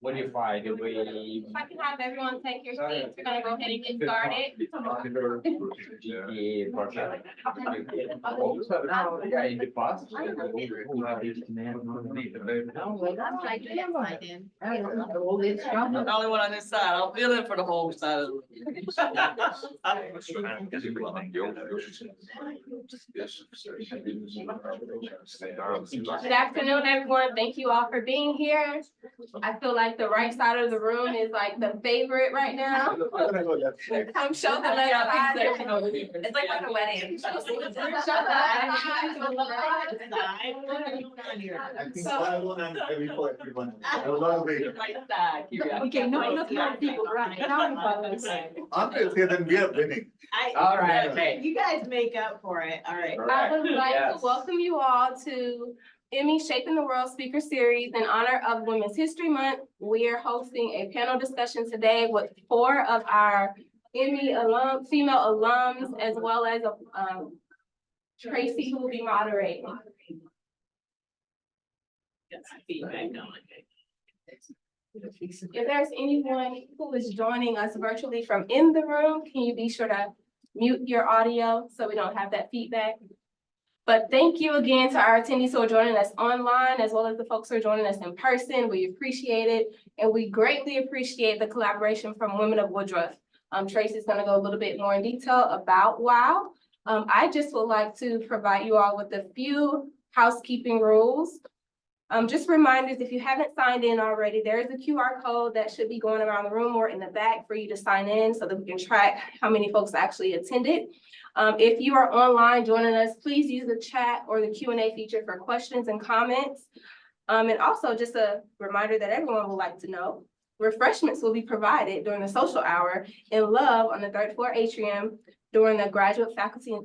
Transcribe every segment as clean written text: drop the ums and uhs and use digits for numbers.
What if I do we? If I can have everyone take your seats, we're gonna go ahead and get started. I'm the only one on this side. I'm feeling for the whole side of Good afternoon, everyone. Thank you all for being here. I feel like the right side of the room is like the favorite right now. Come show the left side. It's like a wedding. Show the left side. Okay, no, people, right? I'm just here, then we are winning. All right, okay. You guys make up for it, all right. I would like to Yes. welcome you all to Emmy Shaping the World Speaker Series in honor of Women's History Month. We are hosting a panel discussion today with 4 of our Emmy female alums, as well as Tracy, who will be moderating. If there's anyone who is joining us virtually from in the room, can you be sure to mute your audio so we don't have that feedback? But thank you again to our attendees who are joining us online, as well as the folks who are joining us in person. We appreciate it, and we greatly appreciate the collaboration from Women of Woodruff. Tracy's gonna go a little bit more in detail about WOW. I just would like to provide you all with a few housekeeping rules. Just reminders, if you haven't signed in already, there is a QR code that should be going around the room or in the back for you to sign in so that we can track how many folks actually attended. If you are online joining us, please use the chat or the Q&A feature for questions and comments. And also just a reminder that everyone would like to know, refreshments will be provided during the social hour in Love on the 3rd floor atrium during the graduate faculty,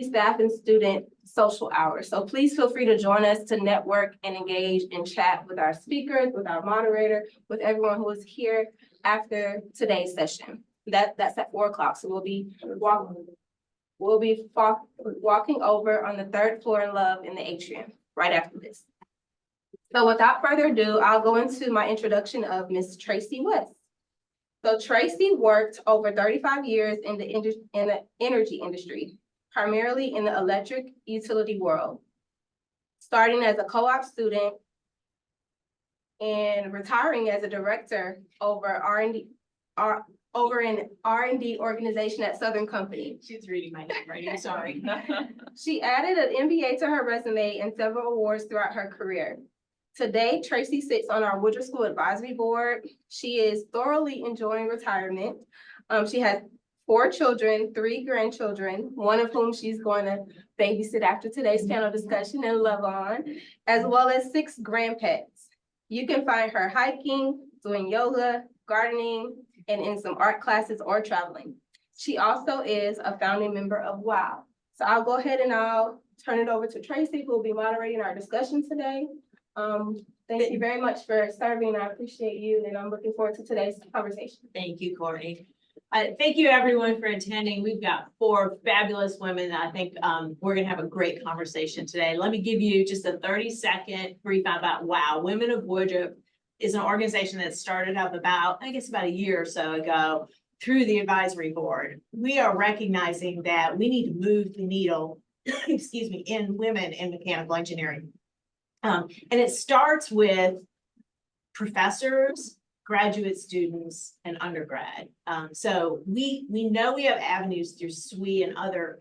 staff, and student social hour. So please feel free to join us to network and engage and chat with our speakers, with our moderator, with everyone who is here after today's session. That's at 4 o'clock. So we'll be walking over on the 3rd floor in Love in the atrium right after this. So without further ado, I'll go into my introduction of Miss Tracy West. So Tracy worked over 35 years in the energy industry, primarily in the electric utility world, starting as a co-op student and retiring as a director over an R&D organization at Southern Company. She's reading my handwriting, sorry. She added an MBA to her resume and several awards throughout her career. Today, Tracy sits on our Woodruff School Advisory Board. She is thoroughly enjoying retirement. She has 4 children, 3 grandchildren, one of whom she's going to babysit after today's panel discussion and love on, as well as 6 grandpets. You can find her hiking, doing yoga, gardening, and in some art classes or traveling. She also is a founding member of WOW. So I'll go ahead and I'll turn it over to Tracy, who will be moderating our discussion today. Thank you very much for serving. I appreciate you, and I'm looking forward to today's conversation. Thank you, Courtney. Thank you everyone for attending. We've got 4 fabulous women. I think we're gonna have a great conversation today. Let me give you just a 30-second brief about WOW. Women of Woodruff is an organization that started up about a year or so ago through the advisory board. We are recognizing that we need to move the needle, excuse me, in women in mechanical engineering. And it starts with professors, graduate students, and undergrad. So we know we have avenues through SWE and other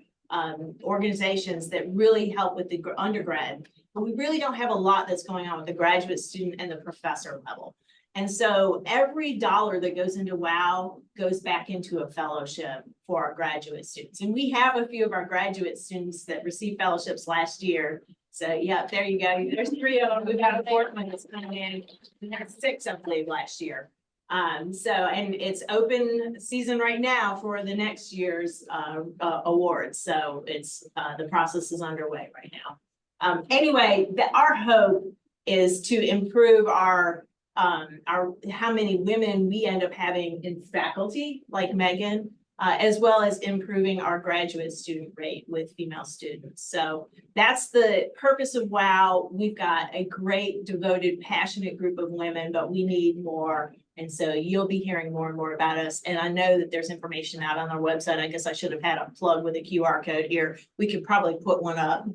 organizations that really help with the undergrad, but we really don't have a lot that's going on with the graduate student and the professor level. And so every dollar that goes into WOW goes back into a fellowship for our graduate students. And we have a few of our graduate students that received fellowships last year. So yeah, there you go. There's 3 of them. We've had a 4th one that's coming in. We had 6, I believe, last year. And it's open season right now for the next year's awards. So it's the process is underway right now. Anyway, our hope is to improve our how many women we end up having in faculty, like Maegan, as well as improving our graduate student rate with female students. So that's the purpose of WOW. We've got a great, devoted, passionate group of women, but we need more. And so you'll be hearing more and more about us. And I know that there's information out on our website. I guess I should have had a plug with a QR code here. We could probably put one up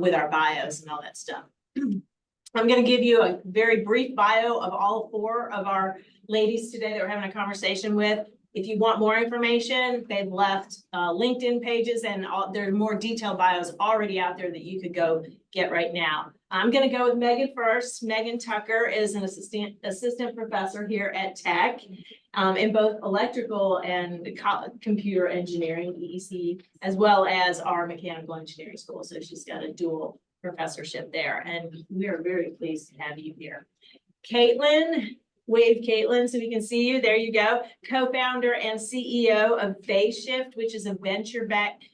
with our bios and all that stuff. I'm going to give you a very brief bio of all 4 of our ladies today that we're having a conversation with. If you want more information, they've left LinkedIn pages and there are more detailed bios already out there that you could go get right now. I'm going to go with Maegan first. Maegan Tucker is an assistant professor here at Tech in both electrical and computer engineering, EEC, as well as our mechanical engineering school. So she's got a dual professorship there, and we are very pleased to have you here. Caitlin, wave Caitlin so we can see you. There you go. Co-founder and CEO of BayShift, which is a venture-backed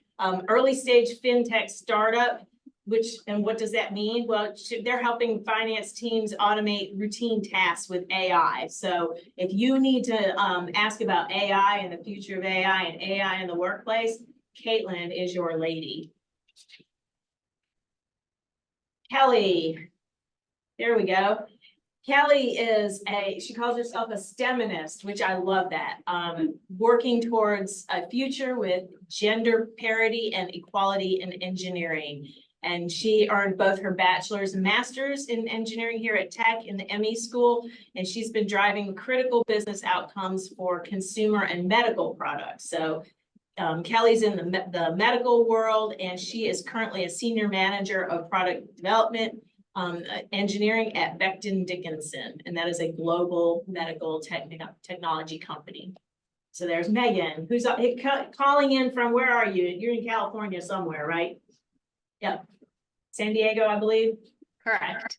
early stage fintech startup. And what does that mean? Well, they're helping finance teams automate routine tasks with AI. So if you need to ask about AI and the future of AI and AI in the workplace, Caitlin is your lady. Kelly, there we go. Kelly is she calls herself a STEMinist, which I love that. Working towards a future with gender parity and equality in engineering. And she earned both her bachelor's and master's in engineering here at Tech in the ME school. And she's been driving critical business outcomes for consumer and medical products. So Kelly's in the medical world, and she is currently a senior manager of product development engineering at Becton Dickinson, and that is a global medical technology company. So there's Maegan, who's calling in from, where are you? You're in California somewhere, right? Yep. San Diego, I believe. Correct.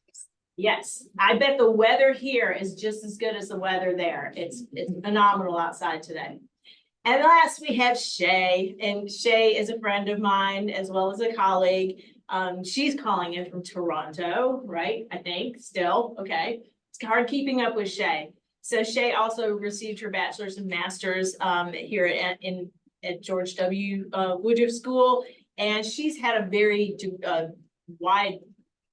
Yes, I bet the weather here is just as good as the weather there. It's phenomenal outside today. And last we have Shay, and Shay is a friend of mine as well as a colleague. She's calling in from Toronto, right? I think still, okay. It's hard keeping up with Shay. So Shay also received her bachelor's and master's here at George W. Woodruff School, and she's had a very wide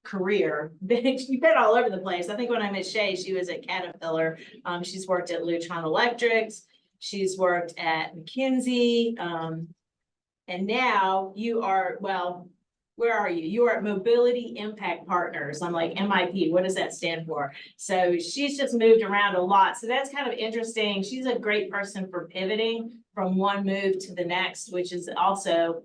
career. She's been all over the place. I think when I met Shay, she was at Caterpillar. She's worked at Lutron Electrics. She's worked at McKinsey. And now you are, well, where are you? You are at Mobility Impact Partners. I'm like, MIP, what does that stand for? So she's just moved around a lot. So that's kind of interesting. She's a great person for pivoting from one move to the next, which is also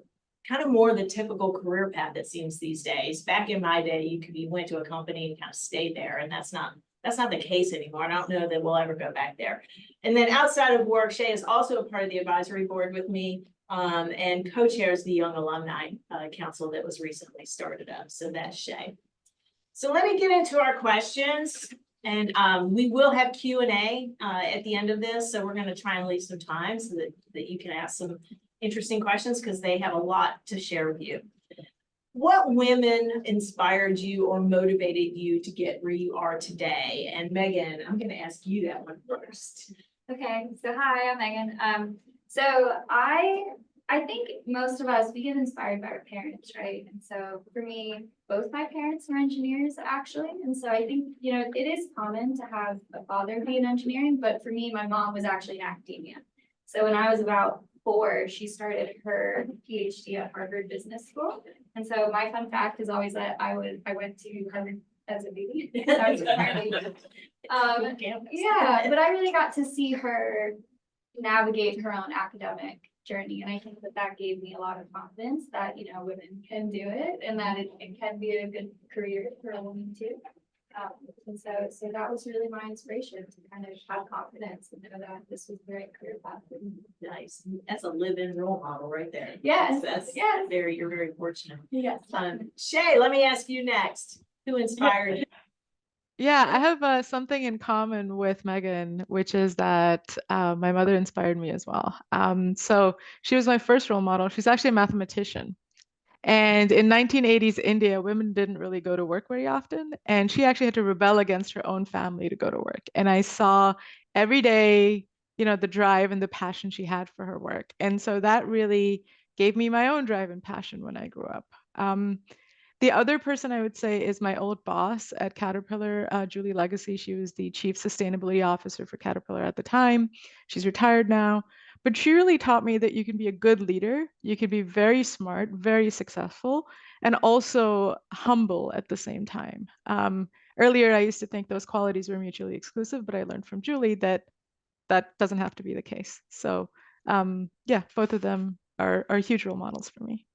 kind of more the typical career path it seems these days. Back in my day, you went to a company and kind of stayed there, and that's not the case anymore. And I don't know that we'll ever go back there. And then outside of work, Shay is also a part of the advisory board with me and co-chairs the Young Alumni Council that was recently started up. So that's Shay. So let me get into our questions, and we will have Q&A at the end of this. So we're going to try and leave some time so that you can ask some interesting questions, because they have a lot to share with you. What women inspired you or motivated you to get where you are today? And Maegan, I'm going to ask you that one first. Okay, so hi, I'm Maegan. So I think most of us, we get inspired by our parents, right? And so for me, both my parents were engineers actually. And so I think, you know, it is common to have a father be in engineering, but for me, my mom was actually in academia. So when I was about 4, she started her PhD at Harvard Business School. And so my fun fact is always that I went to Harvard as a baby. I was yeah, but I really got to see her navigate her own academic journey. And I think that gave me a lot of confidence that, you know, women can do it, and that it can be a good career for a woman too. And so that was really my inspiration to kind of have confidence and know that this was the right career path. Nice. That's a live-in role model right there. Yes. That's yes. you're very fortunate. Yes. Shay, let me ask you next. Who inspired you? Yeah, I have something in common with Maegan, which is that my mother inspired me as well. So she was my first role model. She's actually a mathematician. And in 1980s India, women didn't really go to work very often. And she actually had to rebel against her own family to go to work. And I saw every day, the drive and the passion she had for her work. And so that really gave me my own drive and passion when I grew up. The other person I would say is my old boss at Caterpillar, Julie Legacy. She was the chief sustainability officer for Caterpillar at the time. She's retired now, but she really taught me that you can be a good leader. You can be very smart, very successful, and also humble at the same time. Earlier, I used to think those qualities were mutually exclusive, but I learned from Julie that that doesn't have to be the case. So yeah, both of them are huge role models for me.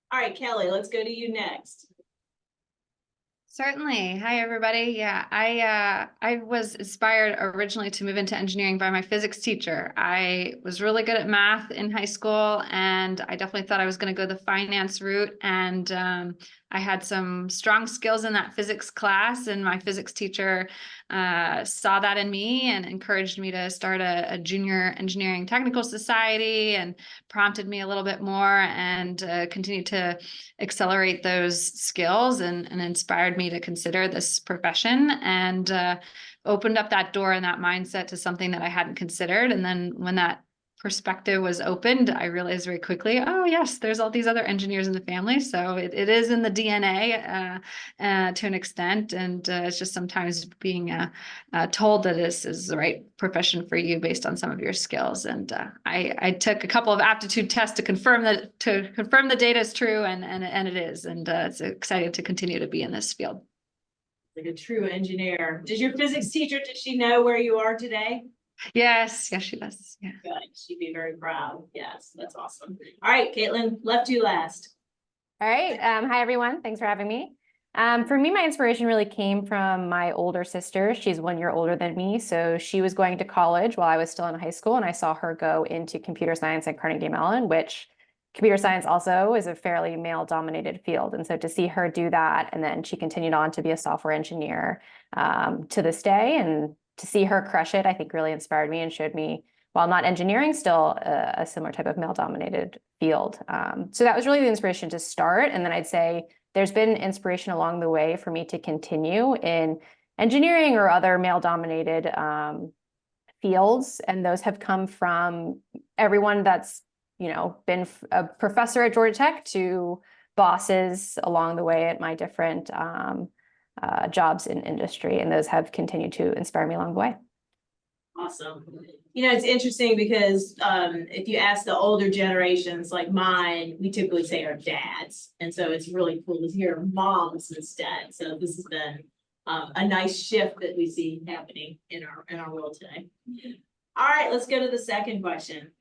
All right, Kelly, let's go to you next. Certainly. Hi, everybody. Yeah, I was inspired originally to move into engineering by my physics teacher. I was really good at math in high school, and I definitely thought I was going to go the finance route. And I had some strong skills in that physics class, and my physics teacher saw that in me and encouraged me to start a junior engineering technical society, and prompted me a little bit more, and continued to accelerate those skills, and inspired me to consider this profession, and opened up that door and that mindset to something that I hadn't considered. And then when that perspective was opened, I realized very quickly, oh yes, there's all these other engineers in the family. So it is in the DNA to an extent. And it's just sometimes being told that this is the right profession for you based on some of your skills. And I took a couple of aptitude tests to confirm the data is true, and it is. And it's exciting to continue to be in this field. Like a true engineer. Does your physics teacher, did she know where you are today? Yes, she does. Yeah. Good. She'd be very proud. Yes, that's awesome. All right, Caitlin, left you last. All right. Hi, everyone. Thanks for having me. For me, my inspiration really came from my older sister. She's 1 year older than me. So she was going to college while I was still in high school, and I saw her go into computer science at Carnegie Mellon, which computer science also is a fairly male-dominated field. And so to see her do that, and then she continued on to be a software engineer to this day, and to see her crush it, I think really inspired me and showed me, while not engineering, still a similar type of male-dominated field. So that was really the inspiration to start. And then I'd say there's been inspiration along the way for me to continue in engineering or other male-dominated fields. And those have come from everyone that's, been a professor at Georgia Tech to bosses along the way at my different jobs in industry, and those have continued to inspire me along the way. Awesome. It's interesting because if you ask the older generations like mine, we typically say our dads. And so it's really cool to hear moms instead. So this has been a nice shift that we see happening in our world today. All right, let's go to the second question.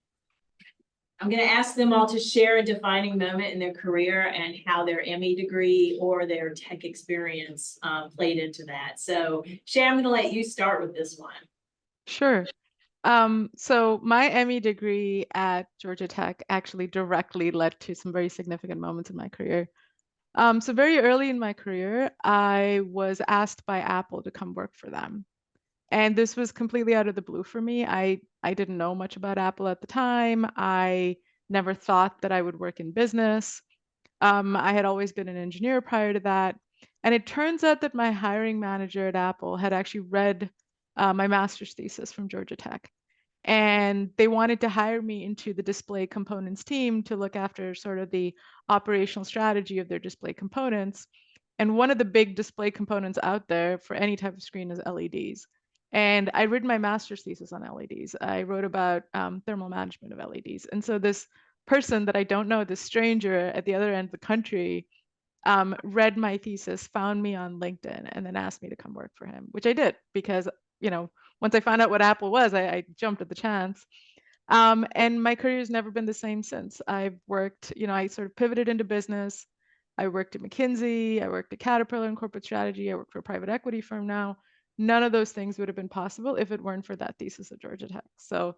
I'm going to ask them all to share a defining moment in their career and how their ME degree or their tech experience played into that. So Shay, I'm going to let you start with this one. Sure. So my ME degree at Georgia Tech actually directly led to some very significant moments in my career. So very early in my career, I was asked by Apple to come work for them. And this was completely out of the blue for me. I didn't know much about Apple at the time. I never thought that I would work in business. I had always been an engineer prior to that. And it turns out that my hiring manager at Apple had actually read my master's thesis from Georgia Tech. And they wanted to hire me into the display components team to look after sort of the operational strategy of their display components. And one of the big display components out there for any type of screen is LEDs. And I wrote my master's thesis on LEDs. I wrote about thermal management of LEDs. And so this person that I don't know, this stranger at the other end of the country, read my thesis, found me on LinkedIn, and then asked me to come work for him, which I did because, once I found out what Apple was, I jumped at the chance. And my career has never been the same since. I've worked, I sort of pivoted into business. I worked at McKinsey. I worked at Caterpillar in corporate strategy. I work for a private equity firm now. None of those things would have been possible if it weren't for that thesis at Georgia Tech. So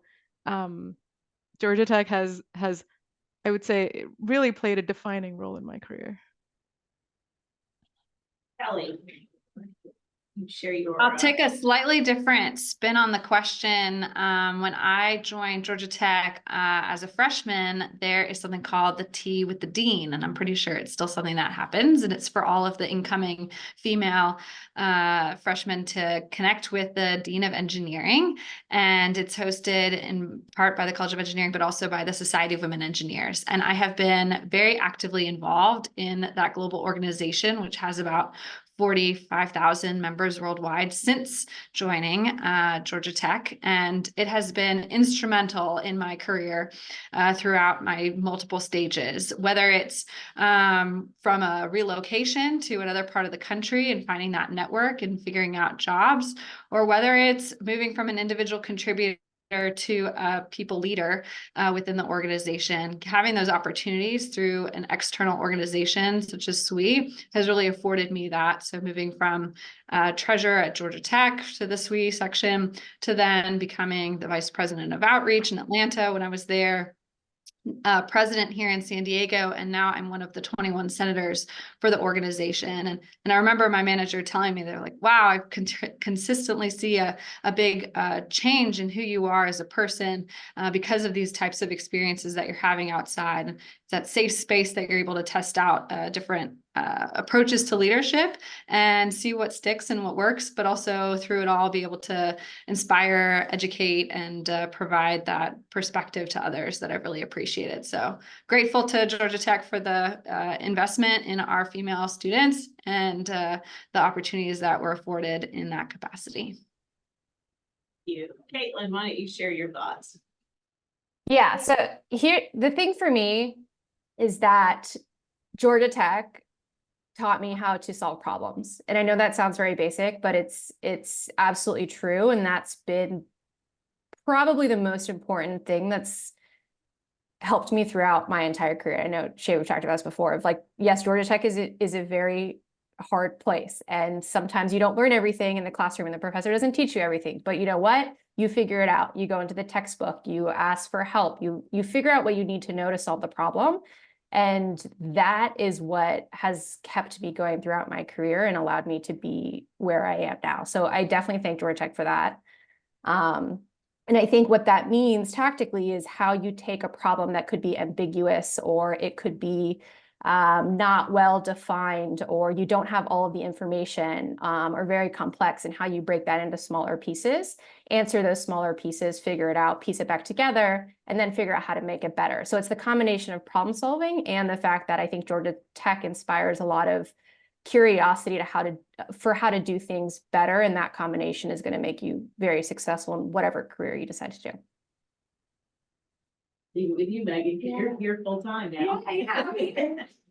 Georgia Tech has, I would say, really played a defining role in my career. Kelly. share your. I'll take a slightly different spin on the question. When I joined Georgia Tech as a freshman, there is something called the Tea with the Dean, and I'm pretty sure it's still something that happens, and it's for all of the incoming female freshmen to connect with the Dean of Engineering, and it's hosted in part by the College of Engineering, but also by the Society of Women Engineers. And I have been very actively involved in that global organization, which has about 45,000 members worldwide since joining Georgia Tech. And it has been instrumental in my career throughout my multiple stages, whether it's from a relocation to another part of the country and finding that network and figuring out jobs, or whether it's moving from an individual contributor to a people leader within the organization. Having those opportunities through an external organization such as SWE has really afforded me that. So moving from treasurer at Georgia Tech to the SWE section to then becoming the vice president of outreach in Atlanta when I was there, president here in San Diego, and now I'm one of the 21 senators for the organization. And I remember my manager telling me, they're like, wow, I consistently see a big change in who you are as a person because of these types of experiences that you're having outside. It's that safe space that you're able to test out different approaches to leadership and see what sticks and what works, but also through it all be able to inspire, educate, and provide that perspective to others that I've really appreciated. So grateful to Georgia Tech for the investment in our female students and the opportunities that were afforded in that capacity. Thank you. Caitlin, why don't you share your thoughts? Yeah, so here, the thing for me is that Georgia Tech taught me how to solve problems. And I know that sounds very basic, but it's absolutely true. And that's been probably the most important thing that's helped me throughout my entire career. I know Shay, we've talked about this before, of like, yes, Georgia Tech is a very hard place. And sometimes you don't learn everything in the classroom and the professor doesn't teach you everything, but you know what? You figure it out. You go into the textbook, you ask for help, you figure out what you need to know to solve the problem. And that is what has kept me going throughout my career and allowed me to be where I am now. So I definitely thank Georgia Tech for that. And I think what that means tactically is how you take a problem that could be ambiguous, or it could be not well defined, or you don't have all of the information, or very complex, and how you break that into smaller pieces, answer those smaller pieces, figure it out, piece it back together, and then figure out how to make it better. So it's the combination of problem solving and the fact that I think Georgia Tech inspires a lot of curiosity to how to do things better, and that combination is going to make you very successful in whatever career you decide to do. With you, Maegan, because you're here full time now.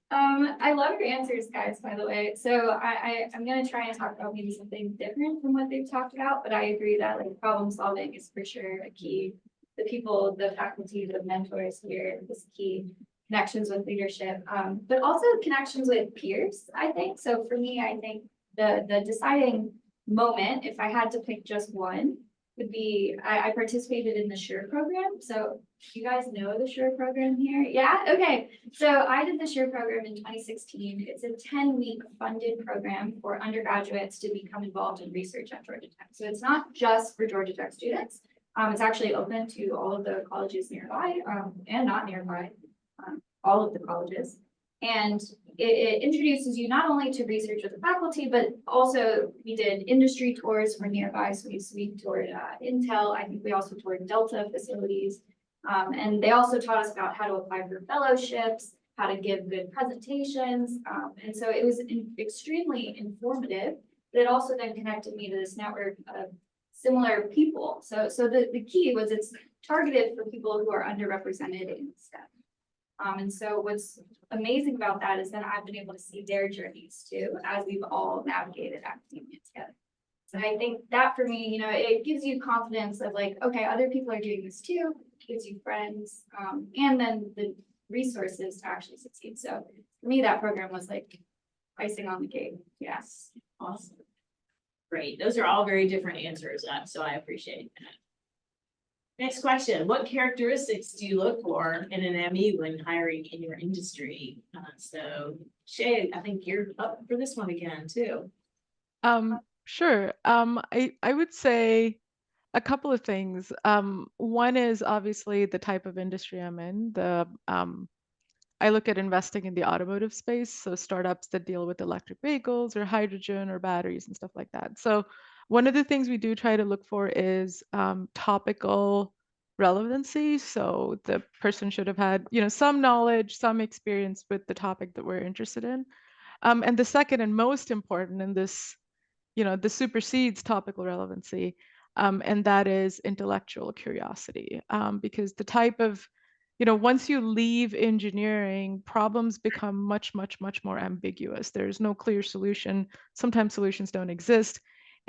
I love your answers, guys, by the way. So I'm gonna try and talk about maybe something different from what they've talked about, but I agree that like problem solving is for sure a key. The people, the faculty, the mentors here is key. Connections with leadership, but also connections with peers, I think. So for me, I think the deciding moment, if I had to pick just one, would be, I participated in the SURE program. So you guys know the SURE program here? Yeah, okay. So I did the SURE program in 2016. It's a 10-week funded program for undergraduates to become involved in research at Georgia Tech. So it's not just for Georgia Tech students. It's actually open to all of the colleges nearby and not nearby, all of the colleges. And it introduces you not only to research with the faculty, but also we did industry tours for nearby. So we toured Intel. I think we also toured Delta facilities. And they also taught us about how to apply for fellowships, how to give good presentations. And so it was extremely informative, but it also then connected me to this network of similar people. So the key was it's targeted for people who are underrepresented in STEM. And so what's amazing about that is that I've been able to see their journeys too, as we've all navigated academia together. So I think that for me, you know, it gives you confidence of like, okay, other people are doing this too, gives you friends, and then the resources to actually succeed. So for me, that program was like icing on the cake. Yes. Awesome. Great. Those are all very different answers, so I appreciate that. Next question, what characteristics do you look for in an ME when hiring in your industry? So Shay, I think you're up for this one again too. Sure. I would say a couple of things. One is obviously the type of industry I'm in. I look at investing in the automotive space, so startups that deal with electric vehicles or hydrogen or batteries and stuff like that. So one of the things we do try to look for is topical relevancy. So the person should have had, some knowledge, some experience with the topic that we're interested in. And the second and most important, and this supersedes topical relevancy, and that is intellectual curiosity. Because the type of, once you leave engineering, problems become much, much, much more ambiguous. There's no clear solution. Sometimes solutions don't exist.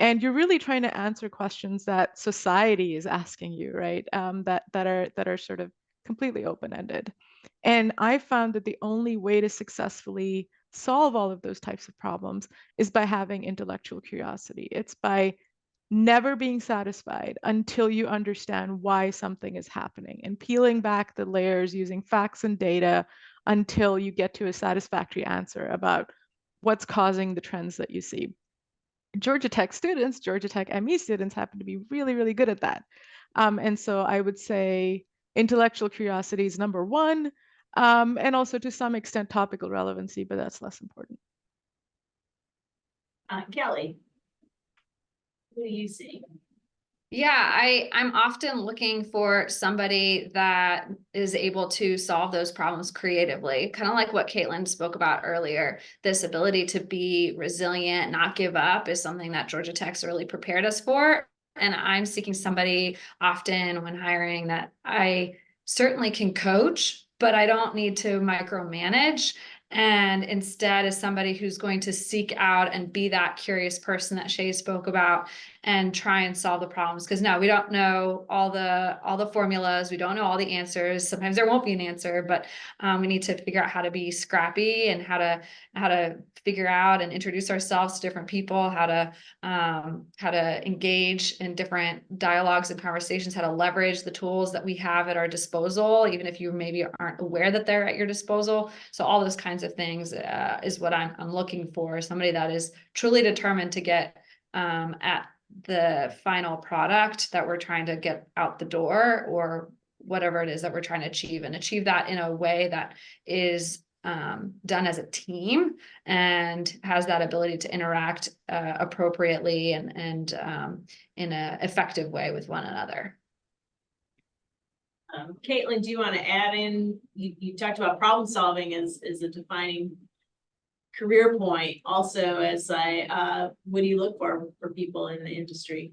And you're really trying to answer questions that society is asking you, right? That are sort of completely open-ended. And I found that the only way to successfully solve all of those types of problems is by having intellectual curiosity. It's by never being satisfied until you understand why something is happening and peeling back the layers using facts and data until you get to a satisfactory answer about what's causing the trends that you see. Georgia Tech students, Georgia Tech ME students happen to be really, really good at that. And so I would say intellectual curiosity is number one, and also to some extent topical relevancy, but that's less important. Kelly, what do you see? Yeah, I'm often looking for somebody that is able to solve those problems creatively, kind of like what Caitlin spoke about earlier. This ability to be resilient, not give up is something that Georgia Tech's really prepared us for. And I'm seeking somebody often when hiring that I certainly can coach, but I don't need to micromanage. And instead is somebody who's going to seek out and be that curious person that Shay spoke about and try and solve the problems. Because no, we don't know all the formulas. We don't know all the answers. Sometimes there won't be an answer, but we need to figure out how to be scrappy and how to figure out and introduce ourselves to different people, how to engage in different dialogues and conversations, how to leverage the tools that we have at our disposal, even if you maybe aren't aware that they're at your disposal. So all those kinds of things is what I'm looking for. Somebody that is truly determined to get at the final product that we're trying to get out the door, or whatever it is that we're trying to achieve, and achieve that in a way that is done as a team and has that ability to interact appropriately and in an effective way with one another. Caitlin, do you want to add in, you talked about problem solving as a defining career point, also as what do you look for people in the industry?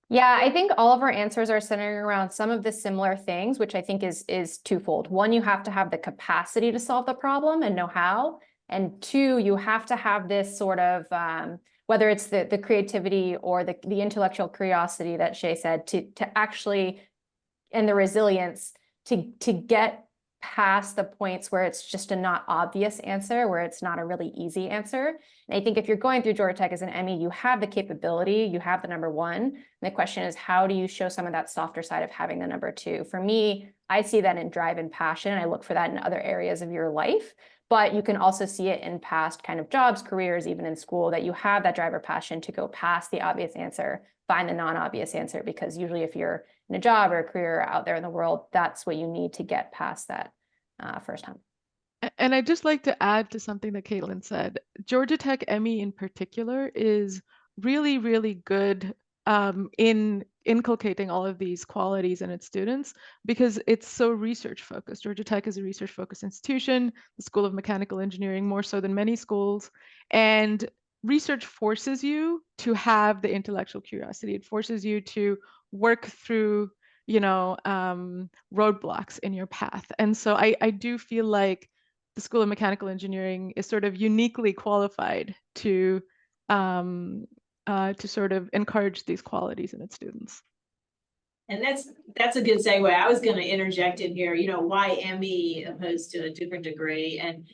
Yeah, I think all of our answers are centering around some of the similar things, which I think is twofold. One, you have to have the capacity to solve the problem and know how. And two, you have to have this sort of, whether it's the creativity or the intellectual curiosity that Shay said, to actually, and the resilience to get past the points where it's just a not obvious answer, where it's not a really easy answer. And I think if you're going through Georgia Tech as an ME, you have the capability, you have the number one. And the question is, how do you show some of that softer side of having the number two? For me, I see that in drive and passion. I look for that in other areas of your life, but you can also see it in past kind of jobs, careers, even in school, that you have that drive or passion to go past the obvious answer, find the non-obvious answer, because usually if you're in a job or a career out there in the world, that's what you need to get past that first time. And I'd just like to add to something that Caitlin said. Georgia Tech ME in particular is really, really good in inculcating all of these qualities in its students because it's so research focused. Georgia Tech is a research focused institution, the School of Mechanical Engineering more so than many schools. And research forces you to have the intellectual curiosity. It forces you to work through roadblocks in your path. And so I do feel like the School of Mechanical Engineering is sort of uniquely qualified to sort of encourage these qualities in its students. And that's a good segue. I was going to interject in here, why ME opposed to a different degree. And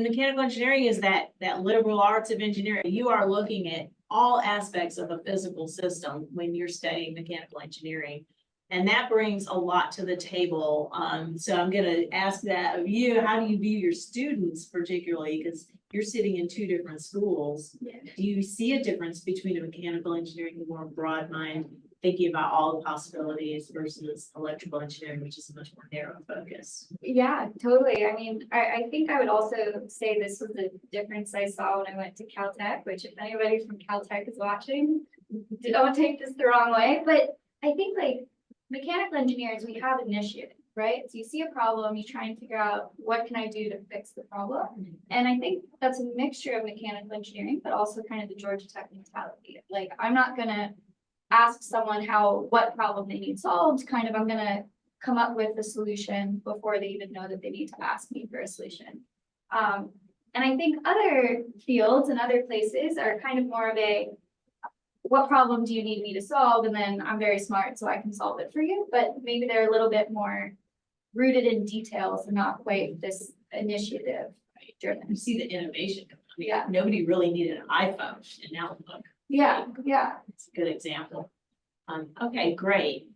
mechanical engineering is that liberal arts of engineering. You are looking at all aspects of a physical system when you're studying mechanical engineering. And that brings a lot to the table. So I'm going to ask that of you. How do you view your students particularly? Because you're sitting in two different schools. Do you see a difference between a mechanical engineering, more broad mind, thinking about all the possibilities versus electrical engineering, which is a much more narrow focus? Yeah, totally. I mean, I think I would also say this was the difference I saw when I went to Caltech, which if anybody from Caltech is watching, don't take this the wrong way, but I think like mechanical engineers, we have initiative, right? So you see a problem, you try and figure out what can I do to fix the problem? And I think that's a mixture of mechanical engineering, but also kind of the Georgia Tech mentality. Like, I'm not gonna ask someone what problem they need solved, kind of, I'm gonna come up with a solution before they even know that they need to ask me for a solution. And I think other fields and other places are kind of more of what problem do you need me to solve? And then I'm very smart, so I can solve it for you. But maybe they're a little bit more rooted in details and not quite this initiative driven. You see the innovation. I mean, Yeah. nobody really needed an iPhone, and now look. Yeah, It's a good example. Okay, great.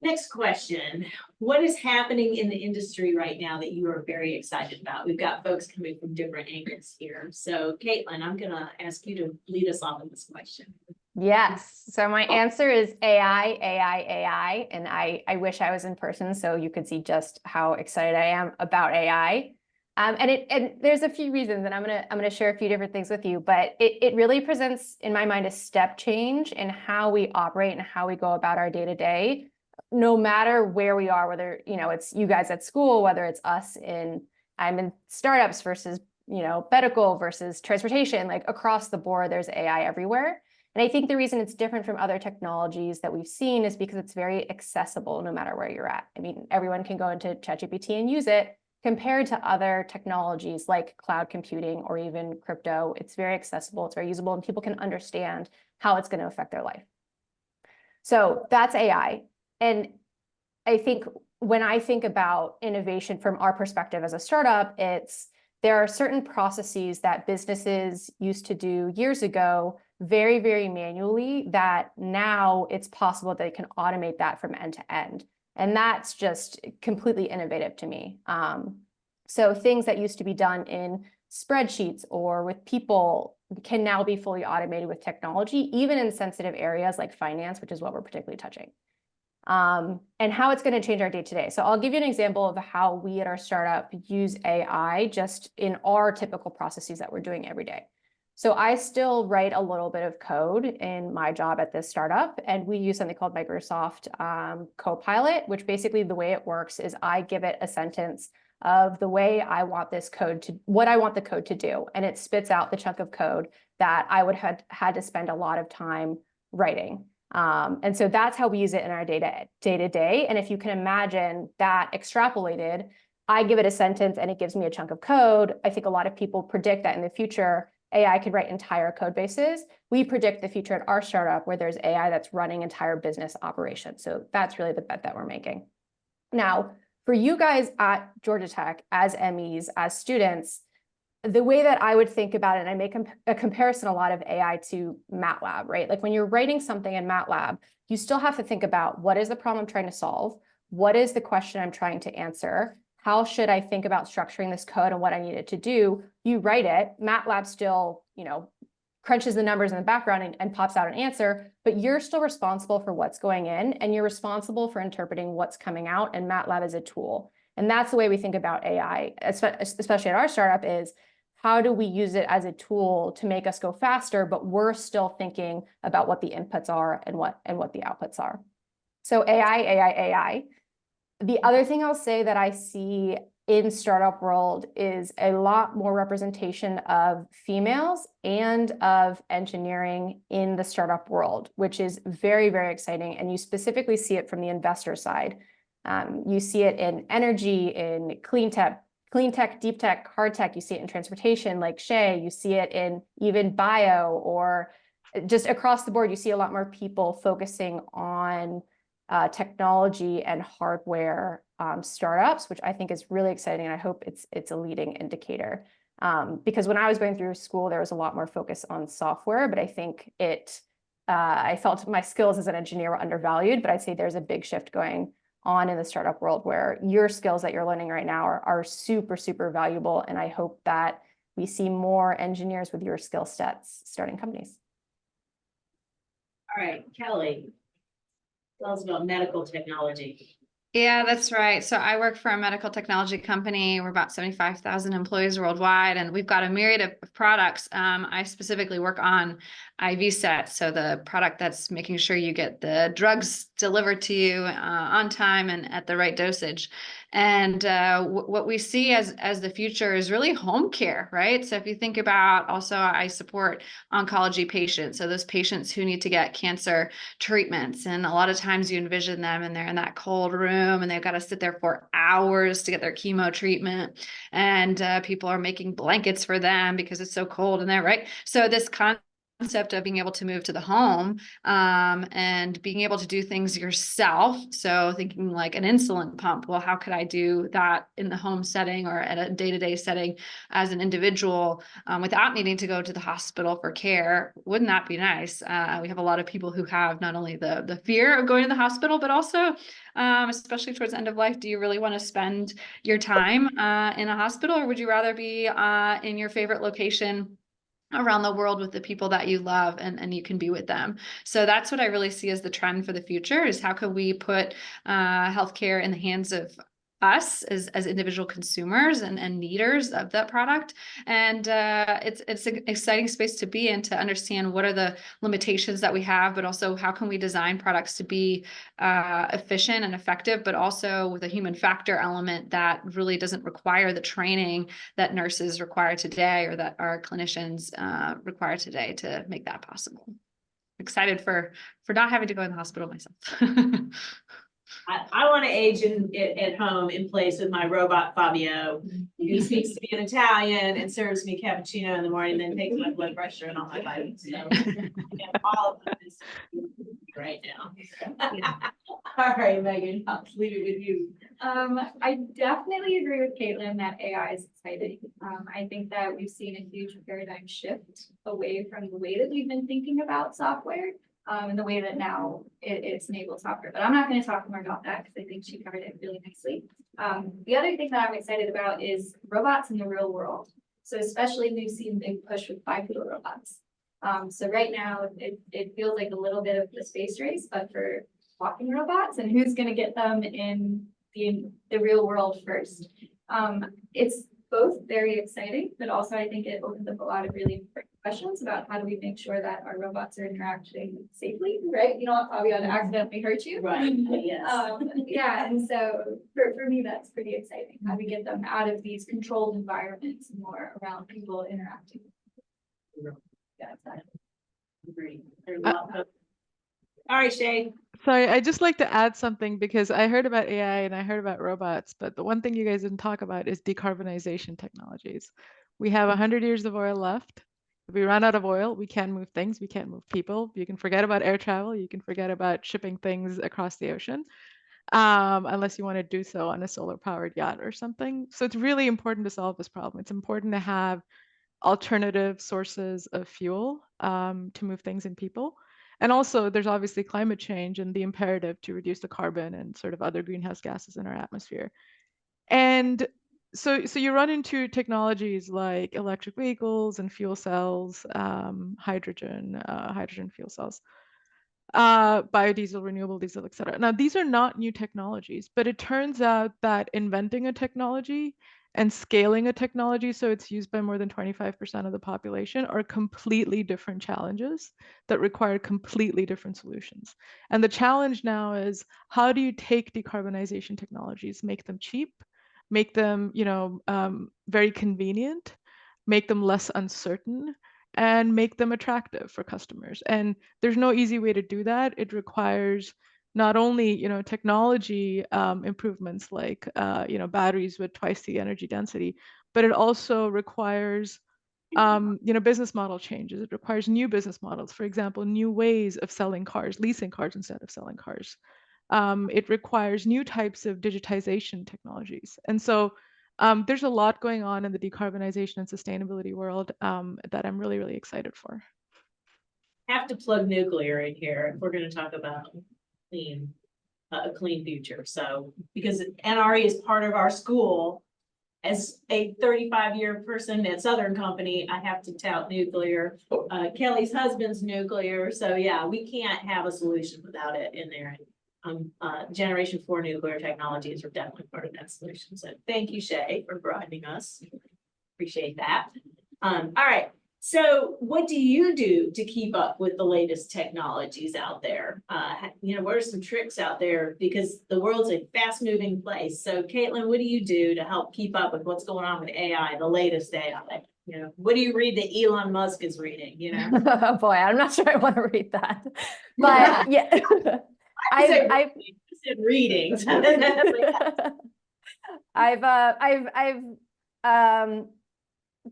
Next question. What is happening in the industry right now that you are very excited about? We've got folks coming from different angles here. So Caitlin, I'm gonna ask you to lead us off with this question. Yes. So my answer is AI, and I wish I was in person so you could see just how excited I am about AI. And there's a few reasons, and I'm gonna share a few different things with you, but it really presents in my mind a step change in how we operate and how we go about our day-to-day, no matter where we are, whether it's you guys at school, whether it's us I'm in startups versus medical versus transportation, like across the board, there's AI everywhere. And I think the reason it's different from other technologies that we've seen is because it's very accessible no matter where you're at. I mean, everyone can go into ChatGPT and use it. Compared to other technologies like cloud computing or even crypto, it's very accessible, it's very usable, and people can understand how it's going to affect their life. So that's AI. And I think when I think about innovation from our perspective as a startup, there are certain processes that businesses used to do years ago very, very manually that now it's possible they can automate that from end to end. And that's just completely innovative to me. So things that used to be done in spreadsheets or with people can now be fully automated with technology, even in sensitive areas like finance, which is what we're particularly touching. And how it's going to change our day-to-day. So I'll give you an example of how we at our startup use AI just in our typical processes that we're doing every day. So I still write a little bit of code in my job at this startup, and we use something called Microsoft Copilot, which basically the way it works is I give it a sentence of the way I want what I want the code to do, and it spits out the chunk of code that I would have had to spend a lot of time writing. And so that's how we use it in our day-to-day. And if you can imagine that extrapolated, I give it a sentence and it gives me a chunk of code. I think a lot of people predict that in the future, AI could write entire code bases. We predict the future at our startup where there's AI that's running entire business operations. So that's really the bet that we're making. Now, for you guys at Georgia Tech, as MEs, as students, the way that I would think about it, and I make a comparison a lot of AI to MATLAB, right? Like when you're writing something in MATLAB, you still have to think about what is the problem I'm trying to solve? What is the question I'm trying to answer? How should I think about structuring this code and what I need it to do? You write it, MATLAB still, crunches the numbers in the background and pops out an answer, but you're still responsible for what's going in and you're responsible for interpreting what's coming out, and MATLAB is a tool. And that's the way we think about AI, especially at our startup, is how do we use it as a tool to make us go faster, but we're still thinking about what the inputs are and what the outputs are. So AI. The other thing I'll say that I see in startup world is a lot more representation of females and of engineering in the startup world, which is very, very exciting. And you specifically see it from the investor side. You see it in energy, in clean tech, deep tech, hard tech. You see it in transportation like Shay. You see it in even bio, or just across the board. You see a lot more people focusing on technology and hardware startups, which I think is really exciting. And I hope it's a leading indicator. Because when I was going through school, there was a lot more focus on software, but I think I felt my skills as an engineer were undervalued, but I'd say there's a big shift going on in the startup world where your skills that you're learning right now are super, super valuable. And I hope that we see more engineers with your skill sets starting companies. All right, Kelly, tell us about medical technology. Yeah, that's right. So I work for a medical technology company. We're about 75,000 employees worldwide, and we've got a myriad of products. I specifically work on IV sets, so the product that's making sure you get the drugs delivered to you on time and at the right dosage. And what we see as the future is really home care, right? So if you think about, also I support oncology patients, so those patients who need to get cancer treatments, and a lot of times you envision them and they're in that cold room and they've got to sit there for hours to get their chemo treatment, and people are making blankets for them because it's so cold in there, right? So this concept of being able to move to the home and being able to do things yourself. So thinking like an insulin pump, well, how could I do that in the home setting or at a day-to-day setting as an individual without needing to go to the hospital for care? Wouldn't that be nice? We have a lot of people who have not only the fear of going to the hospital, but also especially towards the end of life, do you really want to spend your time in a hospital, or would you rather be in your favorite location around the world with the people that you love, and you can be with them? So that's what I really see as the trend for the future, is how can we put healthcare in the hands of us as individual consumers and needers of that product. And it's an exciting space to be in, to understand what are the limitations that we have, but also how can we design products to be efficient and effective, but also with a human factor element that really doesn't require the training that nurses require today, or that our clinicians require today to make that possible. Excited for not having to go in the hospital myself. I want to age at home in place with my robot Fabio, who speaks to me in Italian and serves me cappuccino in the morning, then takes my blood pressure and all my vitamins. So I have all of this right now. All right, Megan, I'll leave it with you. I definitely agree with Caitlin that AI is exciting. I think that we've seen a huge paradigm shift away from the way that we've been thinking about software, and the way that now it's enabled software. But I'm not going to talk more about that because I think she covered it really nicely. The other thing that I'm excited about is robots in the real world. So especially we've seen a big push with bipedal robots. So right now it feels like a little bit of the space race, but for walking robots, and who's going to get them in the real world first. It's both very exciting, but also I think it opens up a lot of really important questions about how do we make sure that our robots are interacting safely, right? You don't want Fabio to accidentally hurt you. Right, yes. Yeah, and so for me, that's pretty exciting. How do we get them out of these controlled environments and more around people interacting? Yeah, exactly. Agree. All right, Shay. Sorry, I'd just like to add something, because I heard about AI and I heard about robots, but the one thing you guys didn't talk about is decarbonization technologies. We have 100 years of oil left. If we run out of oil, we can't move things, we can't move people. You can forget about air travel, you can forget about shipping things across the ocean, unless you want to do so on a solar-powered yacht or something. So it's really important to solve this problem. It's important to have alternative sources of fuel to move things and people. And also, there's obviously climate change and the imperative to reduce the carbon and sort of other greenhouse gases in our atmosphere. And so you run into technologies like electric vehicles and fuel cells, hydrogen fuel cells, biodiesel, renewable diesel, et cetera. Now, these are not new technologies, but it turns out that inventing a technology and scaling a technology so it's used by more than 25% of the population are completely different challenges that require completely different solutions. And the challenge now is, how do you take decarbonization technologies, make them cheap, make them, very convenient, make them less uncertain, and make them attractive for customers? And there's no easy way to do that. It requires not only technology improvements like batteries with twice the energy density, but it also requires business model changes. It requires new business models. For example, new ways of selling cars, leasing cars instead of selling cars. It requires new types of digitization technologies. And so there's a lot going on in the decarbonization and sustainability world that I'm really, really excited for. Have to plug nuclear in here if we're going to talk about a clean future. So because NRE is part of our school, as a 35-year person at Southern Company, I have to tout nuclear. Kelly's husband's nuclear, so yeah, we can't have a solution without it in there. Generation 4 nuclear technologies are definitely part of that solution. So thank you, Shay, for broadening us. Appreciate that. All right. So what do you do to keep up with the latest technologies out there? What are some tricks out there? Because the world's a fast moving place. So Caitlin, what do you do to help keep up with what's going on with AI, the latest AI? What do you read that Elon Musk is reading? Oh boy, I'm not sure I want to read that. But yeah. I said reading. I've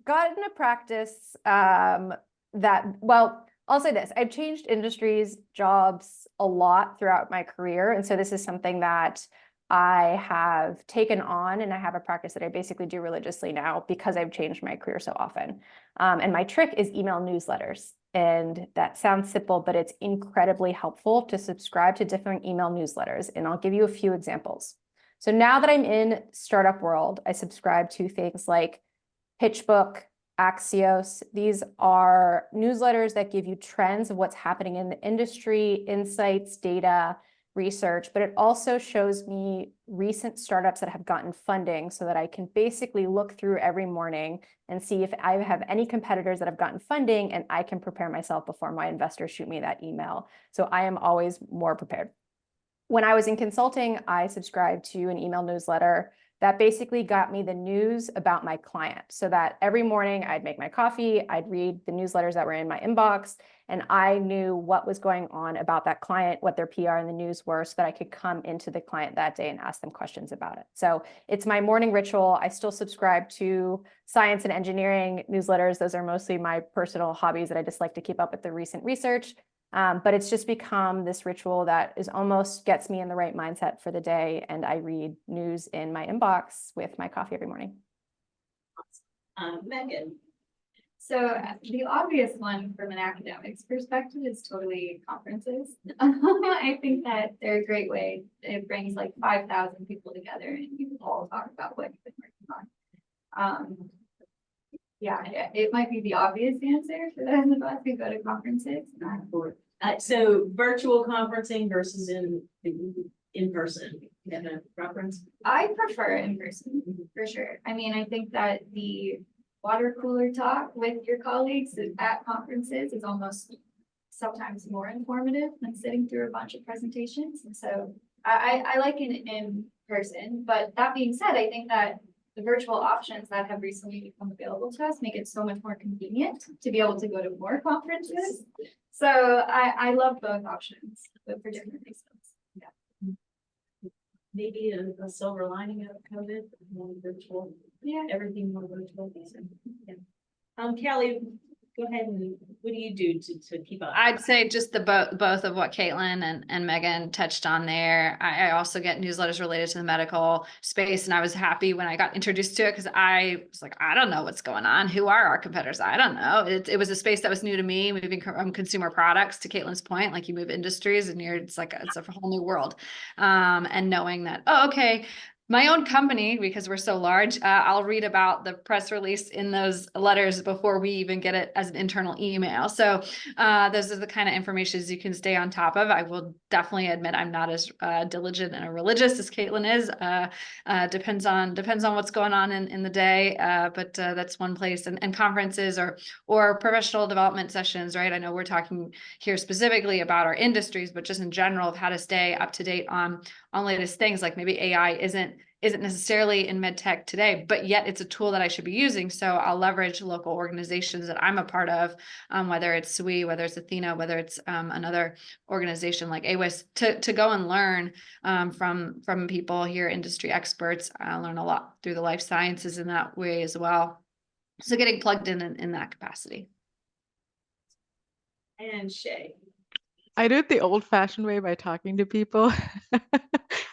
gotten a practice well, I'll say this, I've changed industries, jobs a lot throughout my career. And so this is something that I have taken on, and I have a practice that I basically do religiously now because I've changed my career so often. And my trick is email newsletters. And that sounds simple, but it's incredibly helpful to subscribe to different email newsletters. And I'll give you a few examples. So now that I'm in startup world, I subscribe to things like PitchBook, Axios. These are newsletters that give you trends of what's happening in the industry, insights, data, research, but it also shows me recent startups that have gotten funding so that I can basically look through every morning and see if I have any competitors that have gotten funding, and I can prepare myself before my investors shoot me that email. So I am always more prepared. When I was in consulting, I subscribed to an email newsletter that basically got me the news about my client, so that every morning I'd make my coffee, I'd read the newsletters that were in my inbox, and I knew what was going on about that client, what their PR and the news were, so that I could come into the client that day and ask them questions about it. So it's my morning ritual. I still subscribe to science and engineering newsletters. Those are mostly my personal hobbies that I just like to keep up with the recent research. But it's just become this ritual that is almost gets me in the right mindset for the day. And I read news in my inbox with my coffee every morning. Megan. So the obvious one from an academics perspective is totally conferences. I think that they're a great way. It brings like 5,000 people together and you all talk about what you've been working on. Yeah, it might be the obvious answer for those of us who go to conferences. So virtual conferencing versus in person. You have a preference? I prefer in person for sure. I mean, I think that the water cooler talk with your colleagues at conferences is almost sometimes more informative than sitting through a bunch of presentations. And so I like it in person. But that being said, I think that the virtual options that have recently become available to us make it so much more convenient to be able to go to more conferences. So I love both options, but for different reasons. Yeah. Maybe a silver lining of COVID, more virtual. Yeah, everything more virtual. Yeah. Kelly, go ahead and what do you do to keep up? I'd say just the both of what Caitlin and Megan touched on there. I also get newsletters related to the medical space, and I was happy when I got introduced to it because I was like, I don't know what's going on. Who are our competitors? I don't know. It was a space that was new to me, moving from consumer products to Caitlin's point, like you move industries and it's a whole new world. And knowing that, oh, okay, my own company, because we're so large, I'll read about the press release in those letters before we even get it as an internal email. So those are the kind of information you can stay on top of. I will definitely admit I'm not as diligent and religious as Caitlin is. Depends on what's going on in the day. But that's one place. And conferences or professional development sessions, right? I know we're talking here specifically about our industries, but just in general of how to stay up to date on latest things, like maybe AI isn't necessarily in med tech today, but yet it's a tool that I should be using. So I'll leverage local organizations that I'm a part of, whether it's SWE, whether it's Athena, whether it's another organization like AWIS, to go and learn from people here, industry experts. I learn a lot through the life sciences in that way as well. So getting plugged in that capacity. And Shay. I do it the old-fashioned way by talking to people.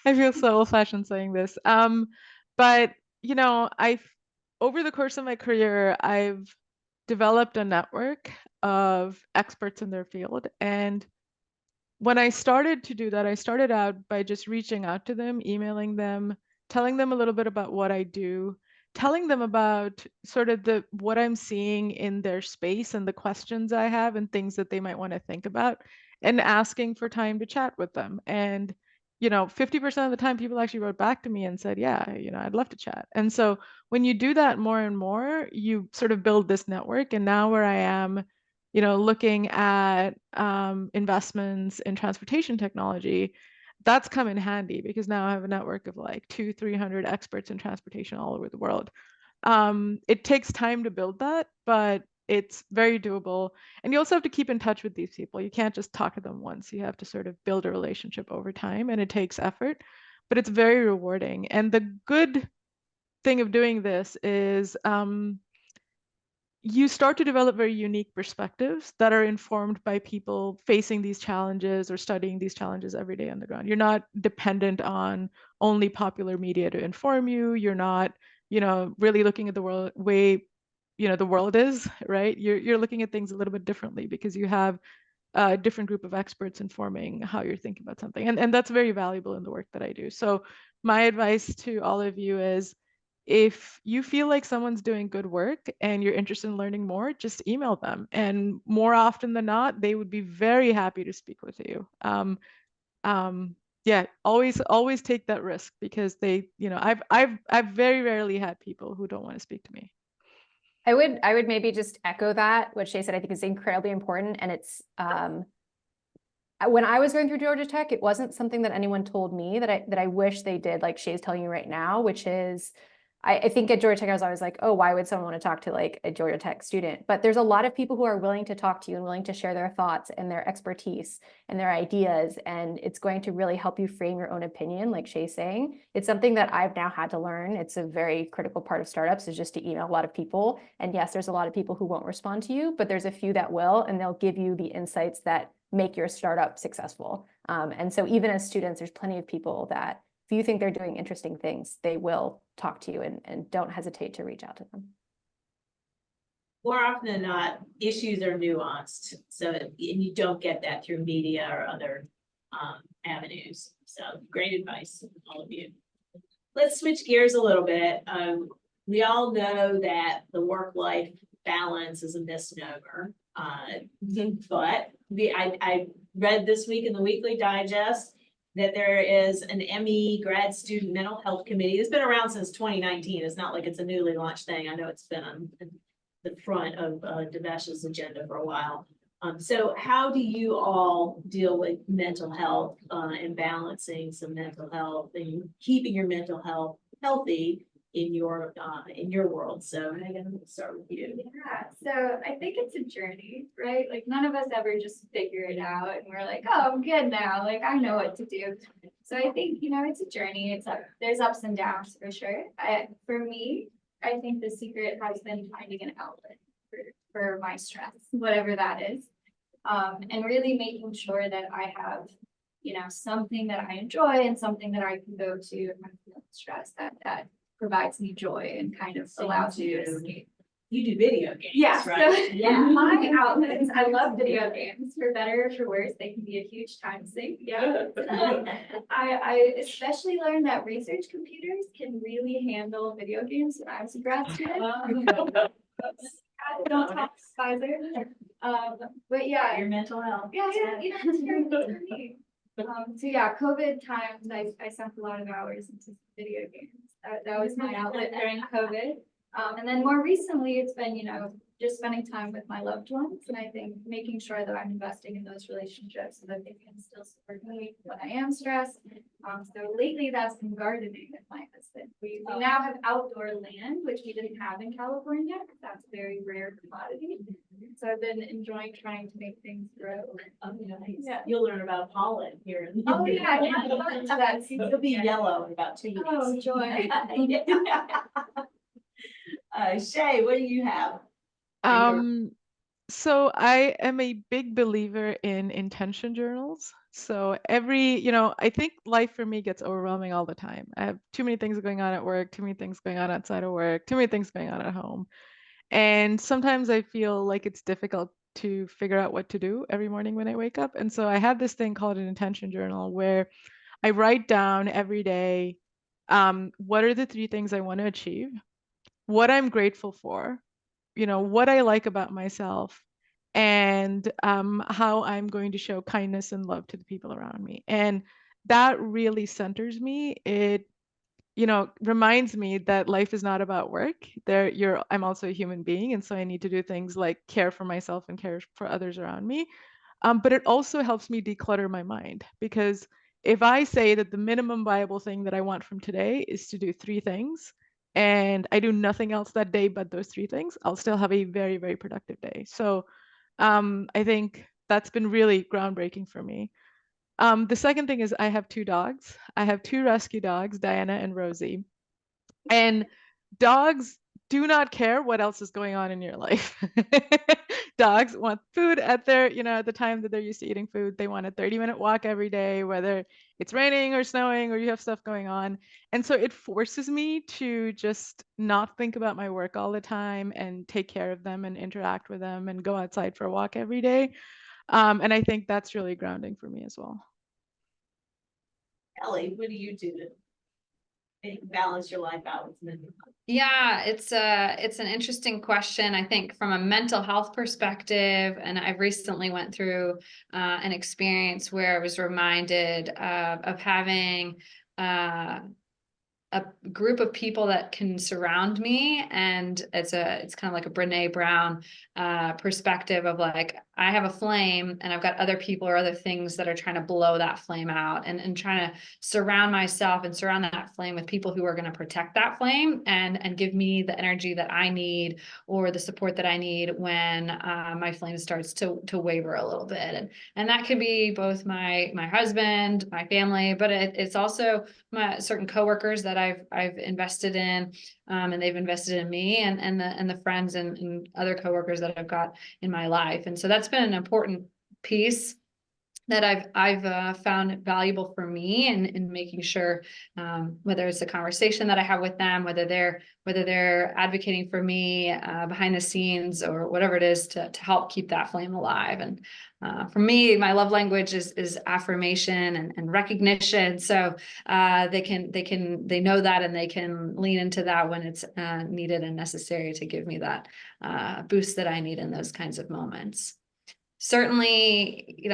I feel so old-fashioned saying this. But over the course of my career, I've developed a network of experts in their field. And when I started to do that, I started out by just reaching out to them, emailing them, telling them a little bit about what I do, telling them about sort of what I'm seeing in their space and the questions I have and things that they might want to think about, and asking for time to chat with them. And 50% of the time people actually wrote back to me and said, yeah, I'd love to chat. And so when you do that more and more, you sort of build this network. And now where I am, looking at investments in transportation technology, that's come in handy because now I have a network of like 200-300 experts in transportation all over the world. It takes time to build that, but it's very doable. And you also have to keep in touch with these people. You can't just talk to them once. You have to sort of build a relationship over time, and it takes effort, but it's very rewarding. And the good thing of doing this is you start to develop very unique perspectives that are informed by people facing these challenges or studying these challenges every day on the ground. You're not dependent on only popular media to inform you. You're not, really looking at the world way, the world is, right? You're looking at things a little bit differently because you have a different group of experts informing how you're thinking about something. And that's very valuable in the work that I do. So my advice to all of you is, if you feel like someone's doing good work and you're interested in learning more, just email them. And more often than not, they would be very happy to speak with you. Yeah, always take that risk because I've very rarely had people who don't want to speak to me. I would maybe just echo that. What Shay said, I think, is incredibly important. And it's when I was going through Georgia Tech, it wasn't something that anyone told me that I wish they did, like Shay's telling you right now, which is I think at Georgia Tech, I was always like, oh, why would someone want to talk to like a Georgia Tech student? But there's a lot of people who are willing to talk to you and willing to share their thoughts and their expertise and their ideas. And it's going to really help you frame your own opinion, like Shay's saying. It's something that I've now had to learn. It's a very critical part of startups, is just to email a lot of people. And yes, there's a lot of people who won't respond to you, but there's a few that will, and they'll give you the insights that make your startup successful. And so even as students, there's plenty of people that if you think they're doing interesting things, they will talk to you, and don't hesitate to reach out to them. More often than not, issues are nuanced, and you don't get that through media or other avenues. So great advice, all of you. Let's switch gears a little bit. We all know that the work-life balance is a misnomer, but I read this week in the Weekly Digest that there is an ME grad student mental health committee. It's been around since 2019. It's not like it's a newly launched thing. I know it's been on the front of Devesh's agenda for a while. So how do you all deal with mental health and balancing some mental health and keeping your mental health healthy in your world? So Maegan, we'll start with you. Yeah, so I think it's a journey, right? Like none of us ever just figure it out and we're like, oh, I'm good now. Like I know what to do. So I think, it's a journey. There's ups and downs for sure. For me, I think the secret has been finding an outlet for my stress, whatever that is. And really making sure that I have, something that I enjoy and something that I can go to if I'm feeling stressed that provides me joy and kind of allows me to escape. You do video games, yeah, right? So, my outlets, I love video games. For better or for worse, they can be a huge time sink. Yeah. I especially learned that research computers can really handle video games when I was a grad student. Don't talk Pfizer. But yeah. Your mental health. Yeah, it's very good for me. So yeah, COVID times, I sunk a lot of hours into video games. That was my outlet during COVID. And then more recently, it's been, just spending time with my loved ones. And I think making sure that I'm investing in those relationships so that they can still support me when I am stressed. So lately that's been gardening with my husband. We now have outdoor land, which we didn't have in California. That's a very rare commodity. So I've been enjoying trying to make things grow. Yeah, you'll learn about pollen here. Oh yeah, It'll be yellow in about 2 weeks. Oh, joy. Shay, what do you have? So I am a big believer in intention journals. So I think life for me gets overwhelming all the time. I have too many things going on at work, too many things going on outside of work, too many things going on at home. And sometimes I feel like it's difficult to figure out what to do every morning when I wake up. And so I have this thing called an intention journal where I write down every day, what are the 3 things I want to achieve? what I'm grateful for, what I like about myself, and how I'm going to show kindness and love to the people around me. And that really centers me. It reminds me that life is not about work. I'm also a human being, and so I need to do things like care for myself and care for others around me. But it also helps me declutter my mind, because if I say that the minimum viable thing that I want from today is to do 3 things, and I do nothing else that day but those 3 things, I'll still have a very, very productive day. So I think that's been really groundbreaking for me. The second thing is I have 2 dogs. I have 2 rescue dogs, Diana and Rosie. And dogs do not care what else is going on in your life. Dogs want food at at the time that they're used to eating food. They want a 30-minute walk every day, whether it's raining or snowing or you have stuff going on. And so it forces me to just not think about my work all the time and take care of them and interact with them and go outside for a walk every day. And I think that's really grounding for me as well. Kelly, what do you do to balance your life out? Yeah, it's an interesting question. I think from a mental health perspective, and I've recently went through an experience where I was reminded of having a group of people that can surround me, and it's kind of like a Brene Brown perspective of like, I have a flame and I've got other people or other things that are trying to blow that flame out, and trying to surround myself and surround that flame with people who are going to protect that flame and give me the energy that I need or the support that I need when my flame starts to waver a little bit. And that could be both my husband, my family, but it's also my certain coworkers that I've invested in, and they've invested in me, and the friends and other coworkers that I've got in my life. And so that's been an important piece that I've found valuable for me in making sure, whether it's a conversation that I have with them, whether they're advocating for me behind the scenes or whatever it is to help keep that flame alive. And for me, my love language is affirmation and recognition. So they know that, and they can lean into that when it's needed and necessary to give me that boost that I need in those kinds of moments. Certainly,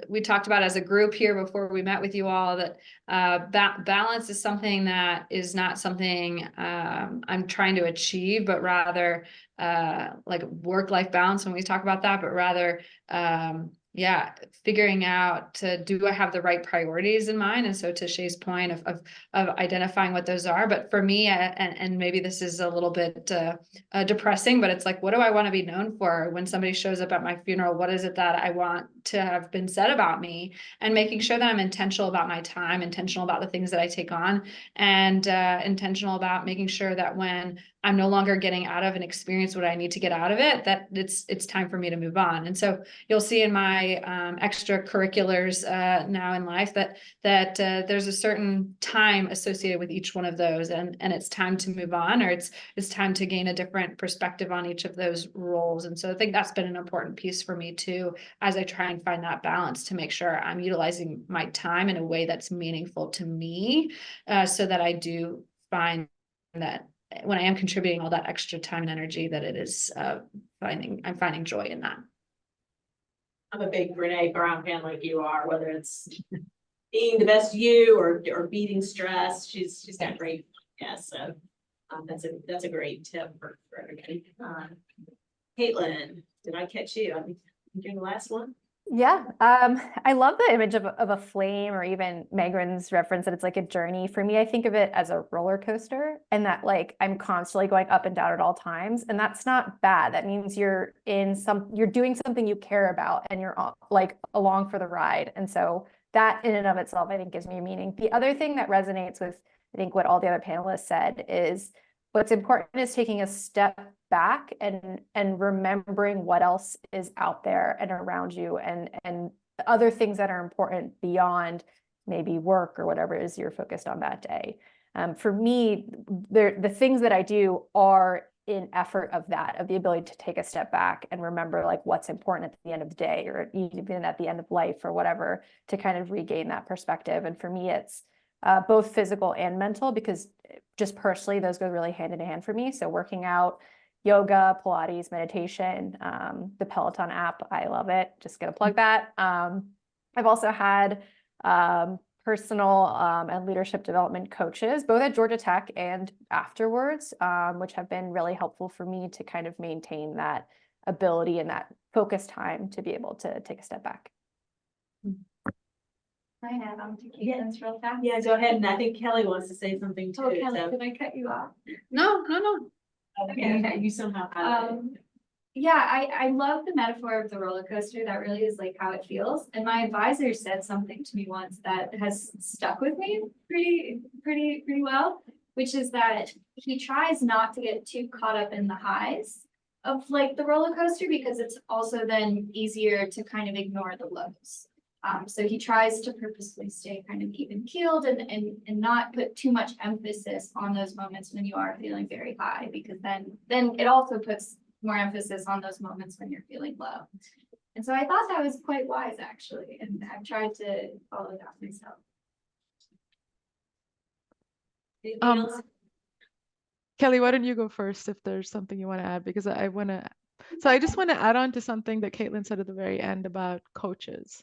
we talked about as a group here before we met with you all that balance is something that is not something I'm trying to achieve, but rather like work-life balance when we talk about that, but rather figuring out do I have the right priorities in mind? And so to Shay's point of identifying what those are, but for me, and maybe this is a little bit depressing, but it's like, what do I want to be known for when somebody shows up at my funeral? What is it that I want to have been said about me? And making sure that I'm intentional about my time, intentional about the things that I take on, and intentional about making sure that when I'm no longer getting out of an experience what I need to get out of it, that it's time for me to move on. And so you'll see in my extracurriculars now in life that there's a certain time associated with each one of those, and it's time to move on, or it's time to gain a different perspective on each of those roles. And so I think that's been an important piece for me too, as I try and find that balance to make sure I'm utilizing my time in a way that's meaningful to me, so that I find that when I am contributing all that extra time and energy, that it is I'm finding joy in that. I'm a big Brene Brown fan like you are, whether it's being the best you or beating stress. She's got great, so that's a great tip for everybody. Caitlin, did I catch you? I think you're the last one. Yeah, I love the image of a flame, or even Maegan's reference that it's like a journey. For me, I think of it as a roller coaster, and that like I'm constantly going up and down at all times, and that's not bad. That means you're doing something you care about, and you're like along for the ride. And so that in and of itself, I think, gives me a meaning. The other thing that resonates with, I think, what all the other panelists said is what's important is taking a step back and remembering what else is out there and around you, and other things that are important beyond maybe work or whatever it is you're focused on that day. For me, the things that I do are in effort of the ability to take a step back and remember like what's important at the end of the day, or even at the end of life or whatever, to kind of regain that perspective. And for me, it's both physical and mental, because just personally, those go really hand in hand for me. So working out, yoga, Pilates, meditation, the Peloton app, I love it. Just gonna plug that. I've also had personal and leadership development coaches, both at Georgia Tech and afterwards, which have been really helpful for me to kind of maintain that ability and that focus time to be able to take a step back. I have to keep this real fast. Yeah, go ahead. And I think Kelly wants to say something too. Oh, Kelly, so- did I cut you off? No, no, no. Okay, you somehow. Yeah, I love the metaphor of the roller coaster. That really is like how it feels. And my advisor said something to me once that has stuck with me pretty well, which is that he tries not to get too caught up in the highs of like the roller coaster, because it's also then easier to kind of ignore the lows. So he tries to purposely stay kind of even keeled and not put too much emphasis on those moments when you are feeling very high, because then it also puts more emphasis on those moments when you're feeling low. And so I thought that was quite wise, actually, and I've tried to follow that myself. Kelly, why don't you go first if there's something you want to add? Because I want to, so I just want to add on to something that Caitlin said at the very end about coaches.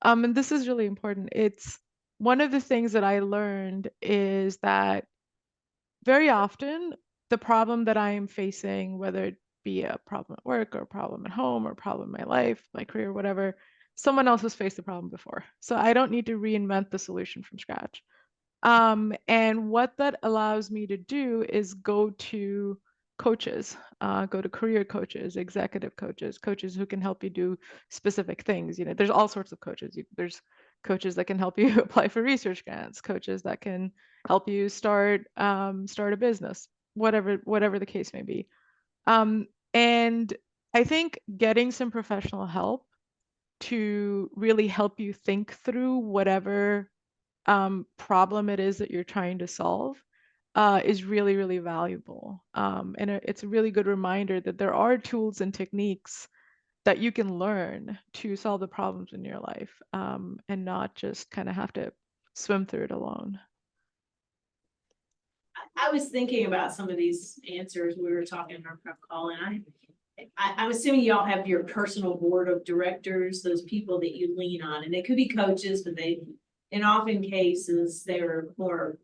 And this is really important. It's one of the things that I learned is that very often the problem that I am facing, whether it be a problem at work or a problem at home or a problem in my life, my career, whatever, someone else has faced the problem before. So I don't need to reinvent the solution from scratch. And what that allows me to do is go to coaches, go to career coaches, executive coaches, coaches who can help you do specific things. You know, there's all sorts of coaches. There's coaches that can help you apply for research grants, coaches that can help you start a business, whatever the case may be. And I think getting some professional help to really help you think through whatever problem it is that you're trying to solve is really, really valuable. And it's a really good reminder that there are tools and techniques that you can learn to solve the problems in your life, and not just kind of have to swim through it alone. I was thinking about some of these answers. We were talking in our prep call, and I'm assuming y'all have your personal board of directors, those people that you lean on, and they could be coaches, but in often cases, they were more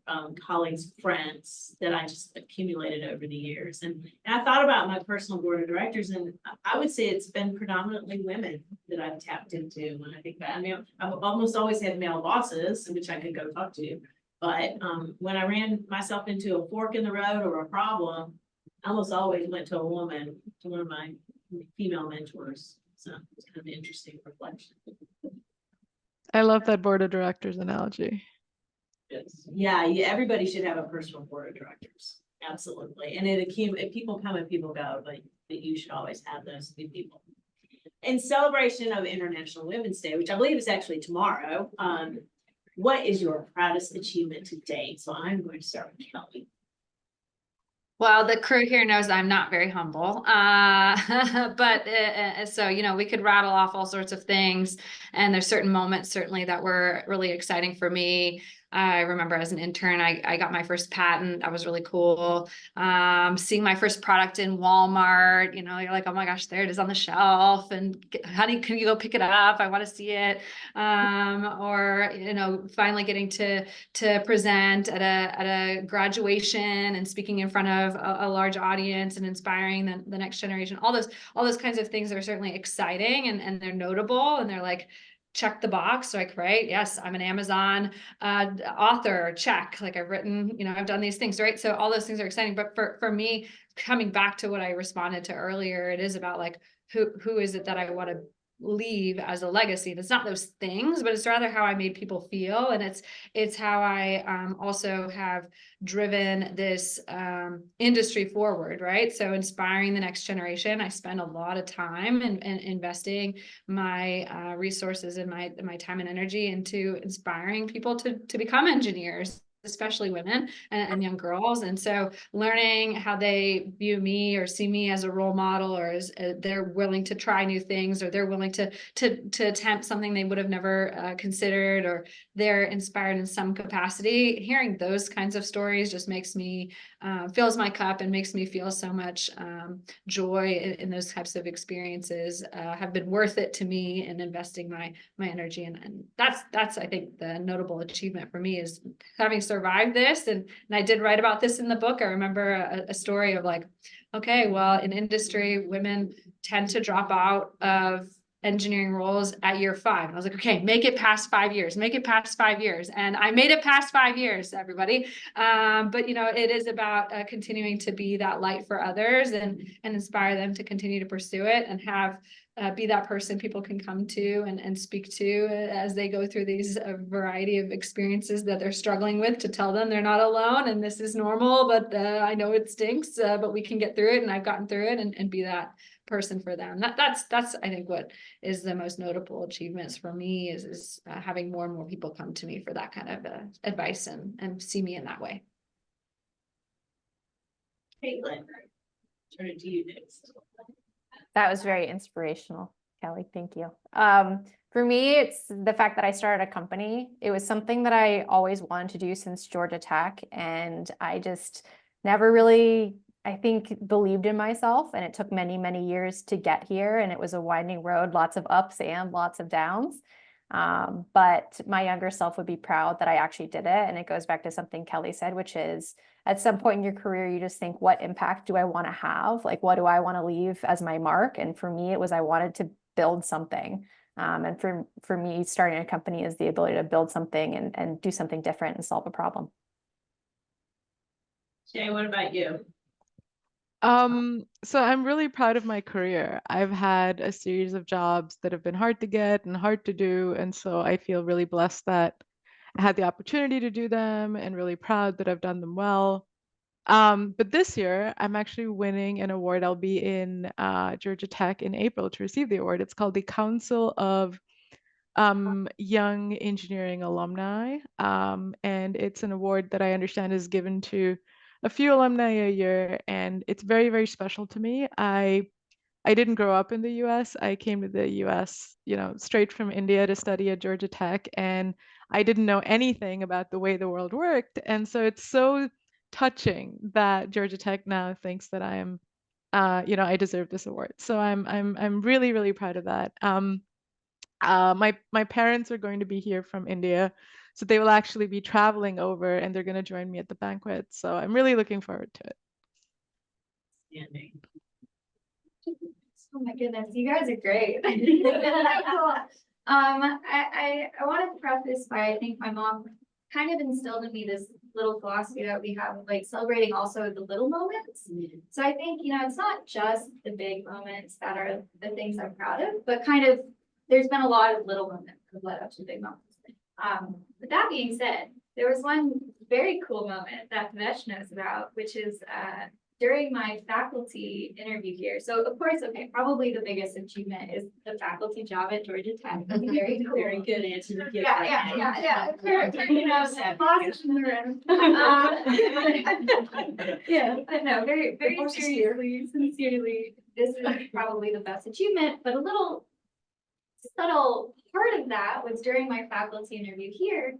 colleagues, friends that I just accumulated over the years. And I thought about my personal board of directors, and I would say it's been predominantly women that I've tapped into. When I think about, I mean, I've almost always had male bosses, which I could go talk to. But when I ran myself into a fork in the road or a problem, I almost always went to a woman, to one of my female mentors. So it's kind of an interesting reflection. I love that board of directors analogy. Yes. Yeah, everybody should have a personal board of directors. Absolutely. And if people come and people go, but you should always have those new people. In celebration of International Women's Day, which I believe is actually tomorrow, what is your proudest achievement to date? So I'm going to start with Kelly. Well, the crew here knows I'm not very humble, but so, you know, we could rattle off all sorts of things, and there's certain moments certainly that were really exciting for me. I remember as an intern, I got my first patent. That was really cool. Seeing my first product in Walmart, you know, you're like, oh my gosh, there it is on the shelf. And honey, can you go pick it up? I want to see it. Or, you know, finally getting to present at a graduation and speaking in front of a large audience and inspiring the next generation. All those kinds of things are certainly exciting, and they're notable, and they're like, check the box, like, right? Yes, I'm an Amazon author, check. Like, I've written, you know, I've done these things, right? So all those things are exciting. But for me, coming back to what I responded to earlier, it is about like, who is it that I want to leave as a legacy? It's not those things, but it's rather how I made people feel. And it's how I also have driven this industry forward, right? So inspiring the next generation. I spend a lot of time and investing my resources and my time and energy into inspiring people to become engineers especially women and young girls. And so learning how they view me or see me as a role model, or as they're willing to try new things, or they're willing to attempt something they would have never considered, or they're inspired in some capacity. Hearing those kinds of stories just makes me fills my cup and makes me feel so much joy in those types of experiences have been worth it to me, and investing my energy. And that's I think the notable achievement for me, is having survived this. And I did write about this in the book. I remember a story of like, okay, well, in industry, women tend to drop out of engineering roles at year 5. And I was like, okay, make it past 5 years, make it past 5 years. And I made it past 5 years, everybody. But you know, it is about continuing to be that light for others, and inspire them to continue to pursue it, and have be that person people can come to and speak to as they go through these variety of experiences that they're struggling with, to tell them they're not alone and this is normal, but I know it stinks, but we can get through it, and I've gotten through it, and be that person for them. That's I think what is the most notable achievements for me, is having more and more people come to me for that kind of advice, and see me in that way. Caitlin, turn it to you next. That was very inspirational, Kelly. Thank you. For me, it's the fact that I started a company. It was something that I always wanted to do since Georgia Tech, and I just never really, I think, believed in myself, and it took many, many years to get here, and it was a winding road, lots of ups and lots of downs. But my younger self would be proud that I actually did it. And it goes back to something Kelly said, which is at some point in your career, you just think, what impact do I want to have? Like, what do I want to leave as my mark? And for me, it was, I wanted to build something. And for me, starting a company is the ability to build something and do something different and solve a problem. Shay, what about you? So I'm really proud of my career. I've had a series of jobs that have been hard to get and hard to do. And so I feel really blessed that I had the opportunity to do them, and really proud that I've done them well. But this year, I'm actually winning an award. I'll be in Georgia Tech in April to receive the award. It's called the Council of Young Engineering Alumni. And it's an award that I understand is given to a few alumni a year, and it's very, very special to me. I didn't grow up in the US. I came to the US, straight from India to study at Georgia Tech, and I didn't know anything about the way the world worked. And so it's so touching that Georgia Tech now thinks that I am, I deserve this award. So I'm really, really proud of that. My parents are going to be here from India, so they will actually be traveling over, and they're going to join me at the banquet. So I'm really looking forward to it. Oh my goodness, you guys are great. I want to preface by, I think my mom kind of instilled in me this little philosophy that we have of like celebrating also the little moments. So I think, it's not just the big moments that are the things I'm proud of, but kind of there's been a lot of little moments that led up to big moments. With that being said, there was one very cool moment that Vesh knows about, which is during my faculty interview here. So of course, okay, probably the biggest achievement is the faculty job at Georgia Tech. That's very cool. Very good answer to give. Yeah. Boss in the room. Yeah, but no, very, very seriously, sincerely, this is probably the best achievement, but a little subtle part of that was during my faculty interview here.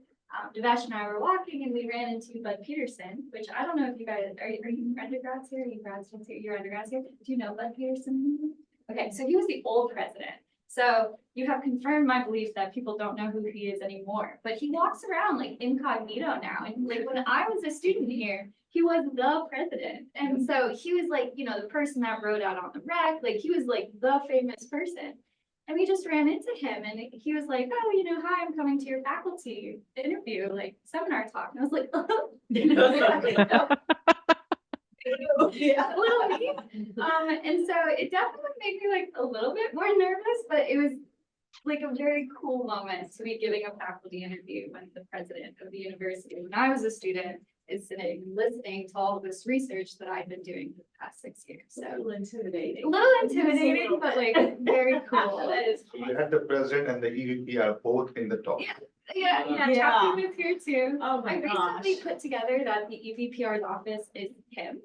Devesh and I were walking, and we ran into Bud Peterson, which I don't know if you guys are you undergrads here? Are you grad students here? You're undergrads here? Do you know Bud Peterson? Okay, so he was the old president. So you have confirmed my belief that people don't know who he is anymore. But he walks around like incognito now. And like when I was a student here, he was the president. And so he was like, the person that rode out on the wreck. Like he was like the famous person. And we just ran into him, and he was like, oh, hi, I'm coming to your faculty interview, like seminar talk. And I was like, oh. Yeah. And so it definitely made me like a little bit more nervous, but it was like a very cool moment to be giving a faculty interview when the president of the university, when I was a student, is sitting listening to all of this research that I've been doing for the past 6 years. So A little intimidating. but like very cool. We had the president and the EVP are both in the talk. Yeah, Yeah, Yeah. Chappie was here too. Oh I my recently gosh. put together that the EVPR's office is him.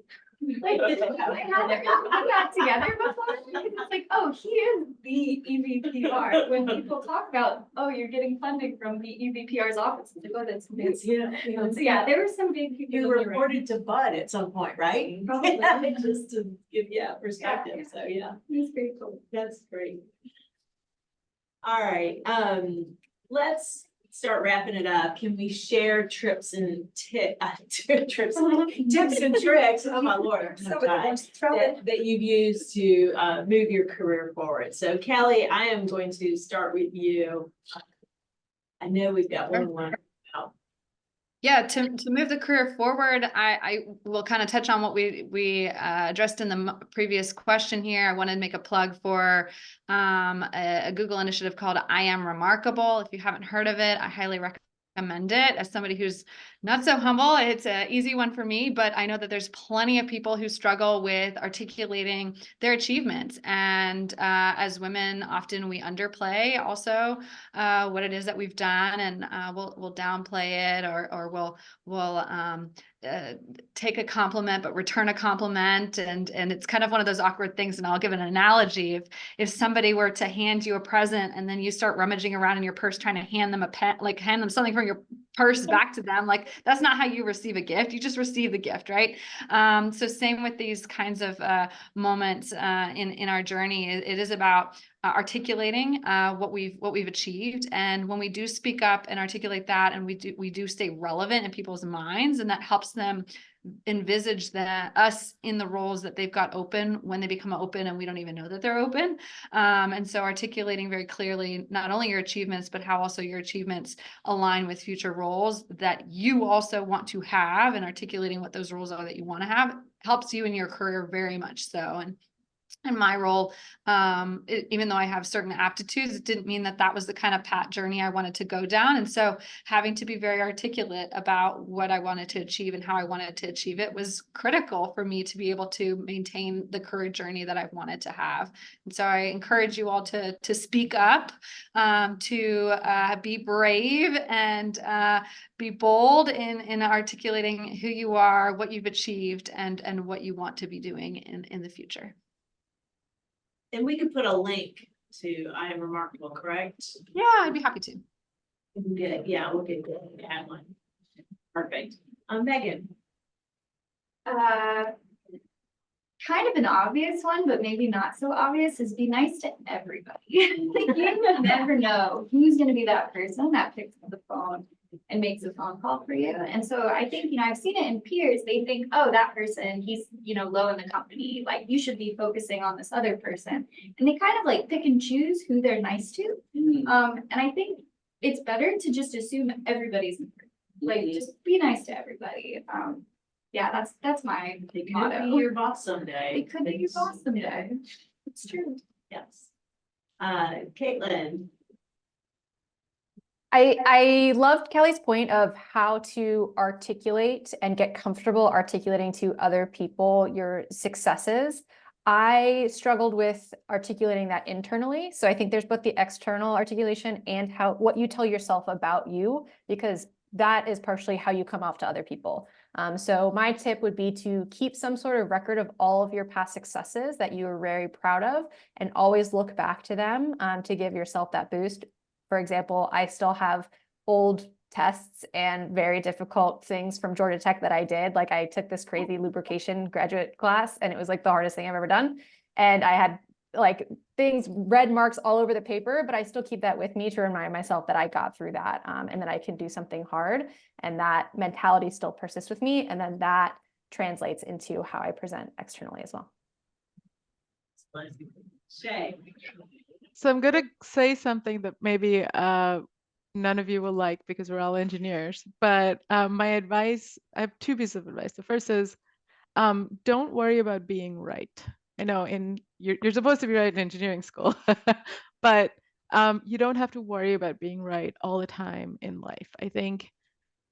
Like, I haven't put that together before. It's like, oh, he is the EVPR. When people talk about, oh, you're getting funding from the EVPR's office, it's like, oh, that's me. So yeah, there were some big people. You in the room. reported to Bud at some point, right? Probably. Just to give, perspective, so yeah. It's pretty cool. That's great. All right, let's start wrapping it up. Can we share tips and tips and tricks? Oh my Lord. I'm so tired. That you've used to move your career forward. So Kelly, I am going to start with you. I know we've got one. Yeah, to move the career forward, I will kind of touch on what we addressed in the previous question here. I wanted to make a plug for a Google initiative called I Am Remarkable. If you haven't heard of it, I highly recommend it. As somebody who's not so humble, it's an easy one for me, but I know that there's plenty of people who struggle with articulating their achievements. And as women, often we underplay also what it is that we've done, and we'll downplay it, or we'll take a compliment but return a compliment, and it's kind of one of those awkward things. And I'll give an analogy. If somebody were to hand you a present and then you start rummaging around in your purse trying to hand them a pen, like hand them something from your purse back to them, like that's not how you receive a gift. You just receive the gift, right? So same with these kinds of moments in our journey. It is about articulating what we've achieved, and when we do speak up and articulate that, and we do stay relevant in people's minds, and that helps them envisage us in the roles that they've got open when they become open and we don't even know that they're open. And so articulating very clearly not only your achievements, but how also your achievements align with future roles that you also want to have, and articulating what those roles are that you want to have helps you in your career very much so. And in my role, even though I have certain aptitudes, it didn't mean that was the kind of path journey I wanted to go down. And so having to be very articulate about what I wanted to achieve and how I wanted to achieve it was critical for me to be able to maintain the career journey that I've wanted to have. And so I encourage you all to speak up, to be brave, and be bold in articulating who you are, what you've achieved, and what you want to be doing in the future. And we could put a link to I Am Remarkable, correct? Yeah, I'd be happy to. Good. Yeah, we'll get the add one. Perfect. Megan. Kind of an obvious one, but maybe not so obvious, is be nice to everybody. Like, you never know who's going to be that person that picks up the phone and makes a phone call for you. And so I think, I've seen it in peers. They think, oh, that person, he's, low in the company. Like, you should be focusing on this other person. And they kind of like pick and choose who they're nice to. And I think it's better to just assume everybody's important. Like, just be nice to everybody. Yeah, that's my motto. Be your boss someday. It could be your boss someday. It's true. Yes. Caitlin. I loved Kelly's point of how to articulate and get comfortable articulating to other people your successes. I struggled with articulating that internally. So I think there's both the external articulation and what you tell yourself about you, because that is partially how you come off to other people. So my tip would be to keep some sort of record of all of your past successes that you are very proud of, and always look back to them to give yourself that boost. For example, I still have old tests and very difficult things from Georgia Tech that I did. Like, I took this crazy lubrication graduate class, and it was like the hardest thing I've ever done. And I had like red marks all over the paper, but I still keep that with me to remind myself that I got through that, and that I can do something hard. And that mentality still persists with me. And then that translates into how I present externally as well. Shay. So I'm going to say something that maybe none of you will like, because we're all engineers. But my advice, I have two pieces of advice. The first is, don't worry about being right. I know you're supposed to be right in engineering school, but you don't have to worry about being right all the time in life. I think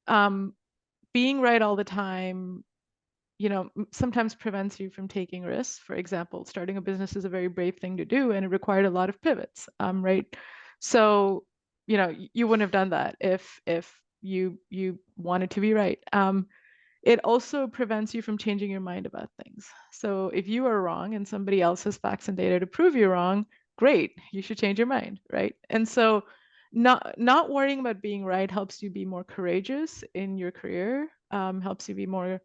being right all the time, sometimes prevents you from taking risks. For example, starting a business is a very brave thing to do, and it required a lot of pivots, right? So you know, you wouldn't have done that if you wanted to be right. It also prevents you from changing your mind about things. So if you are wrong and somebody else has facts and data to prove you're wrong, great, you should change your mind, right? And so not worrying about being right helps you be more courageous in your career, helps you be more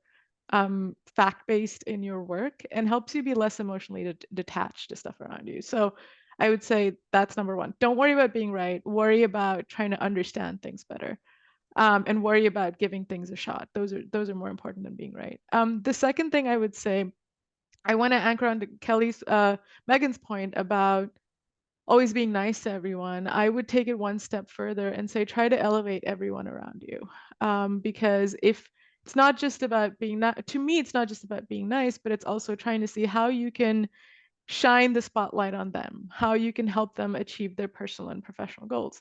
fact-based in your work, and helps you be less emotionally detached to stuff around you. So I would say that's number one. Don't worry about being right. Worry about trying to understand things better. And worry about giving things a shot. Those are more important than being right. The second thing I would say, I want to anchor on to Kelly's Maegan's point about always being nice to everyone. I would take it one step further and say try to elevate everyone around you, because if it's not just about being to me, it's not just about being nice, but it's also trying to see how you can shine the spotlight on them, how you can help them achieve their personal and professional goals.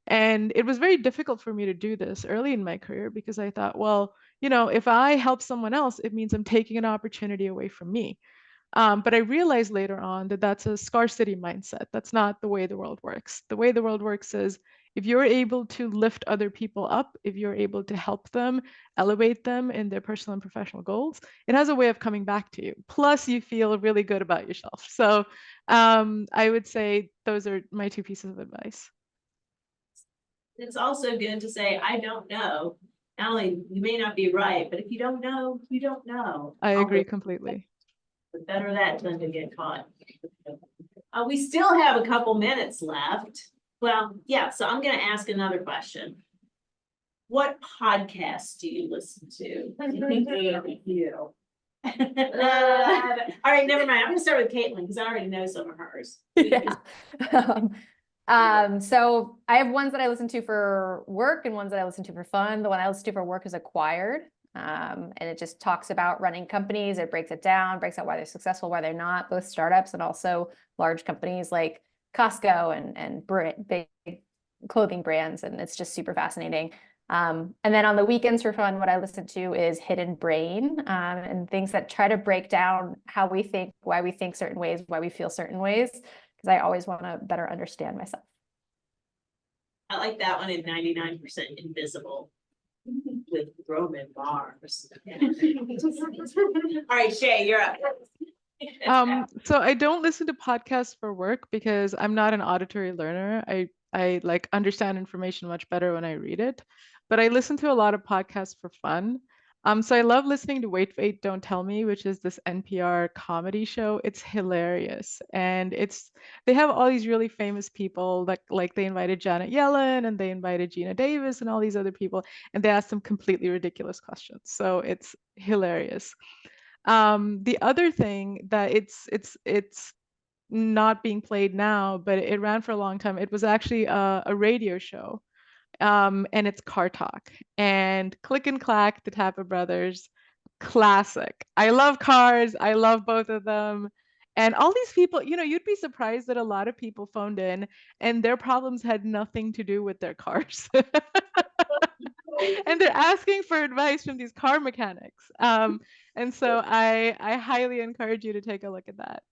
And it was very difficult for me to do this early in my career because I thought, well, you know, if I help someone else, it means I'm taking an opportunity away from me. But I realized later on that that's a scarcity mindset. That's not the way the world works. The way the world works is if you're able to lift other people up, if you're able to help them, elevate them in their personal and professional goals, it has a way of coming back to you. Plus, you feel really good about yourself. So I would say those are my two pieces of advice. It's also good to say, I don't know. Not only you may not be right, but if you don't know, you don't know. I agree completely. But better that than to get caught. We still have a couple minutes left. Well, yeah, so I'm gonna ask another question. What podcasts do you listen to? You. All right, never mind. I'm gonna start with Caitlin because I already know some of hers. Yeah. So I have ones that I listen to for work and ones that I listen to for fun. The one I listen to for work is Acquired. And it just talks about running companies. It breaks it down, breaks out why they're successful, why they're not, both startups and also large companies like Costco and big clothing brands. And it's just super fascinating. And then on the weekends for fun, what I listen to is Hidden Brain, and things that try to break down how we think, why we think certain ways, why we feel certain ways, because I always want to better understand myself. I like that one in 99% Invisible with Roman Mars. All right, Shay, you're up. So I don't listen to podcasts for work because I'm not an auditory learner. I like understand information much better when I read it, but I listen to a lot of podcasts for fun. So I love listening to Wait, Wait, Don't Tell Me, which is this NPR comedy show. It's hilarious. And they have all these really famous people, like they invited Janet Yellen and they invited Gina Davis and all these other people, and they asked them completely ridiculous questions. So it's hilarious. The other thing that it's not being played now, but it ran for a long time. It was actually a radio show. And it's Car Talk and Click and Clack, the Tapper Brothers, classic. I love cars. I love both of them. And all these people, you know, you'd be surprised that a lot of people phoned in and their problems had nothing to do with their cars. And they're asking for advice from these car mechanics. And so I highly encourage you to take a look at that.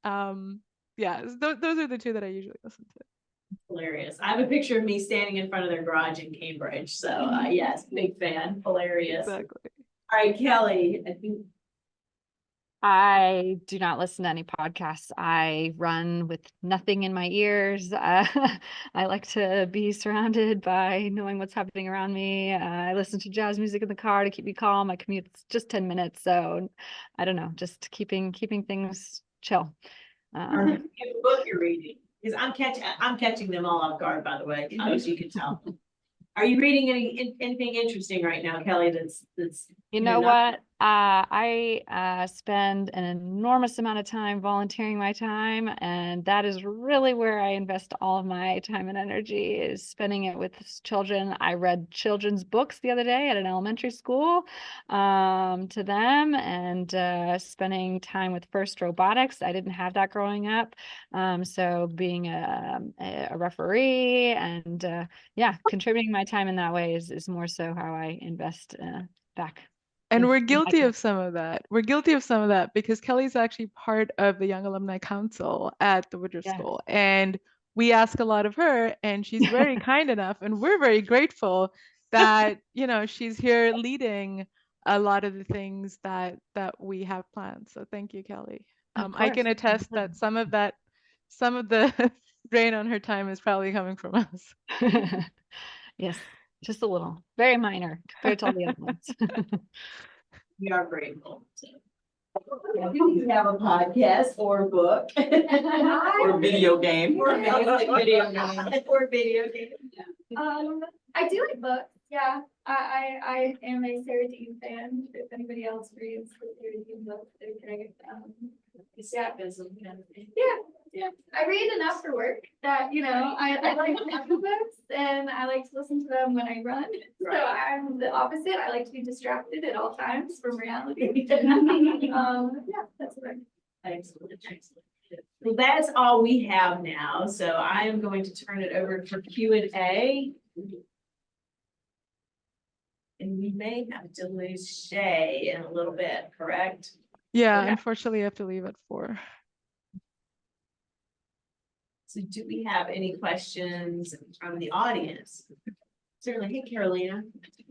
Yeah, those are the two that I usually listen to. Hilarious. I have a picture of me standing in front of their garage in Cambridge. So yes, big fan. Hilarious. Exactly. All right, Kelly, I think I do not listen to any podcasts. I run with nothing in my ears. I like to be surrounded by knowing what's happening around me. I listen to jazz music in the car to keep me calm. My commute's just 10 minutes. So I don't know, just keeping things chill. what book you're reading. Because I'm catching them all off guard, by the way, as you can tell. Are you reading anything interesting right now, Kelly? That's you know what? I spend an enormous amount of time volunteering my time, and that is really where I invest all of my time and energy, is spending it with children. I read children's books the other day at an elementary school to them, and spending time with FIRST Robotics. I didn't have that growing up, so being a referee and yeah, contributing my time in that way is more so how I invest back. And we're guilty of some of that. We're guilty of some of that because Kelly's actually part of the Young Alumni Council at the Woodruff School. And we ask a lot of her, and she's very kind enough, and we're very grateful that, you know, she's here leading a lot of the things that we have planned. So thank you, Kelly. I can attest that some of the drain on her time is probably coming from us. Yes, just a little, very minor compared to all the other ones. We are grateful. We have a podcast or a book. Or a video game. Or a video game. Or video game. I do like books. Yeah, I am a Sarah Dean fan. If anybody else reads the Sarah Dean books, they're great. Escapism kind of thing. Yeah. I read enough for work that, you know, I like books and I like to listen to them when I run. So I'm the opposite. I like to be distracted at all times from reality. Yeah, that's what Excellent, excellent. Well, that's all we have now. So I am going to turn it over for Q&A. And we may have to lose Shay in a little bit, correct? Yeah, Okay. unfortunately, I have to leave at 4. So do we have any questions from the audience? Certainly. Hey, Carolina.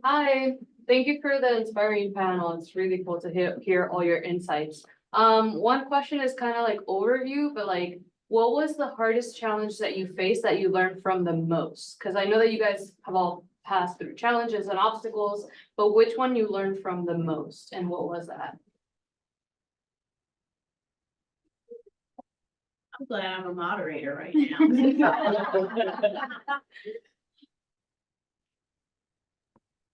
Hi, thank you for the inspiring panel. It's really cool to hear all your insights. One question is kind of like overview, but like, what was the hardest challenge that you faced that you learned from the most? Because I know that you guys have all passed through challenges and obstacles, but which one you learned from the most and what was that? I'm glad I'm a moderator right now.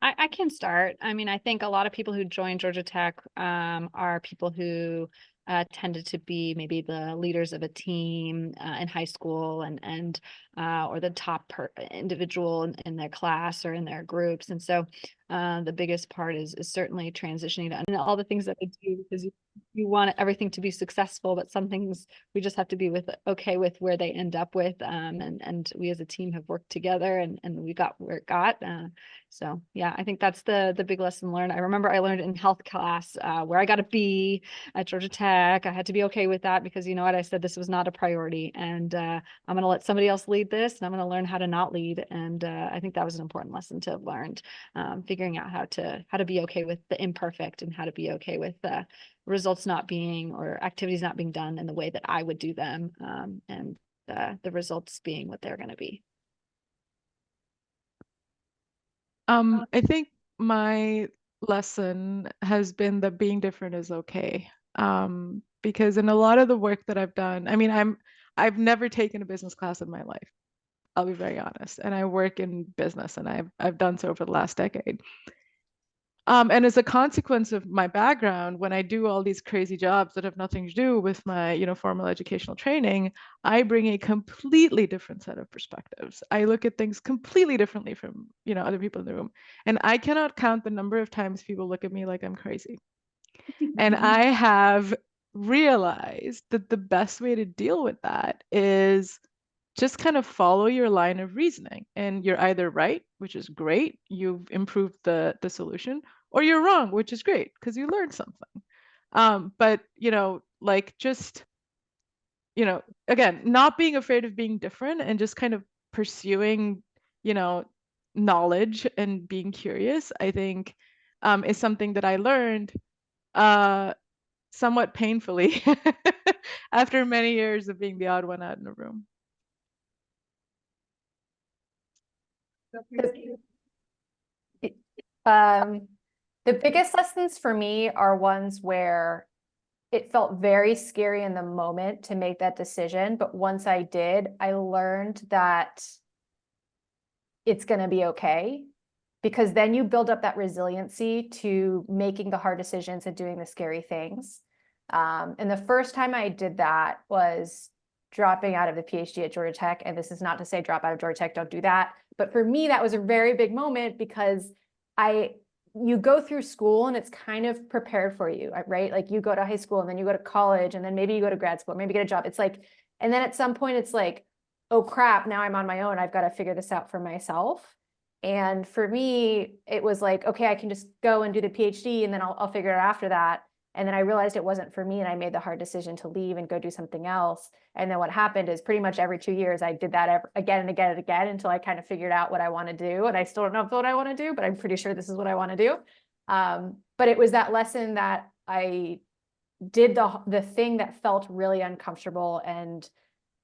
I can start. I mean, I think a lot of people who join Georgia Tech are people who tended to be maybe the leaders of a team in high school and or the top individual in their class or in their groups. And so the biggest part is certainly transitioning to all the things that I do, because you want everything to be successful, but some things we just have to be okay with where they end up with. And we as a team have worked together and we got where it got. So yeah, I think that's the big lesson learned. I remember I learned in health class where I got a B at Georgia Tech. I had to be okay with that because you know what, I said this was not a priority, and I'm going to let somebody else lead this, and I'm going to learn how to not lead. And I think that was an important lesson to have learned, figuring out how to be okay with the imperfect and how to be okay with results not being or activities not being done in the way that I would do them, and the results being what they're going to be. I think my lesson has been that being different is okay. Because in a lot of the work that I've done, I mean, I've never taken a business class in my life. I'll be very honest. And I work in business, and I've done so for the last decade. And as a consequence of my background, when I do all these crazy jobs that have nothing to do with my, you know, formal educational training, I bring a completely different set of perspectives. I look at things completely differently from, you know, other people in the room. And I cannot count the number of times people look at me like I'm crazy. And I have realized that the best way to deal with that is just kind of follow your line of reasoning, and you're either right, which is great, you've improved the solution, or you're wrong, which is great because you learned something. But you know, like, just, you know, again, not being afraid of being different and just kind of pursuing, you know, knowledge and being curious, I think is something that I learned somewhat painfully after many years of being the odd one out in a room. The biggest lessons for me are ones where it felt very scary in the moment to make that decision, but once I did, I learned that it's going to be okay, because then you build up that resiliency to making the hard decisions and doing the scary things. And the first time I did that was dropping out of the PhD at Georgia Tech. And this is not to say drop out of Georgia Tech, don't do that. But for me, that was a very big moment, because you go through school and it's kind of prepared for you, right? Like you go to high school and then you go to college and then maybe you go to grad school, maybe get a job. It's like, and then at some point it's like, oh crap, now I'm on my own. I've got to figure this out for myself. And for me, it was like, okay, I can just go and do the PhD and then I'll figure it out after that. And then I realized it wasn't for me, and I made the hard decision to leave and go do something else. And then what happened is pretty much every 2 years, I did that again and again and again until I kind of figured out what I want to do. And I still don't know what I want to do, but I'm pretty sure this is what I want to do. But it was that lesson that I did the thing that felt really uncomfortable, and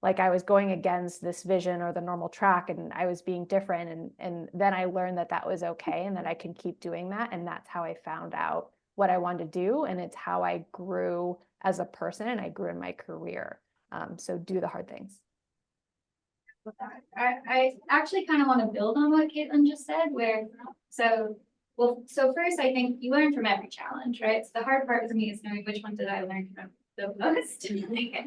like I was going against this vision or the normal track, and I was being different. And then I learned that that was okay, and that I can keep doing that. And that's how I found out what I wanted to do. And it's how I grew as a person, and I grew in my career. So do the hard things. I actually kind of want to build on what Caitlin just said, so first, I think you learn from every challenge, right? So the hard part for me is knowing which one did I learn from the most.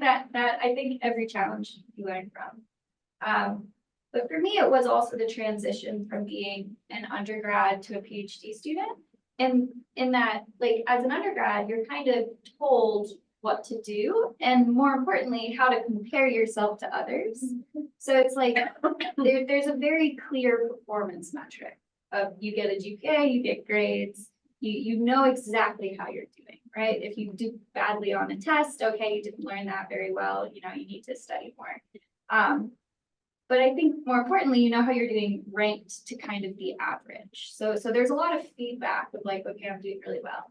that I think every challenge you learn from. But for me, it was also the transition from being an undergrad to a PhD student. And in that, like, as an undergrad, you're kind of told what to do, and more importantly, how to compare yourself to others. So it's like there's a very clear performance metric of you get a GPA, you get grades, you know exactly how you're doing, right? If you do badly on a test, okay, you didn't learn that very well, you know, you need to study more. But I think more importantly, you know how you're doing ranked to kind of the average. So there's a lot of feedback of like, okay, I'm doing really well.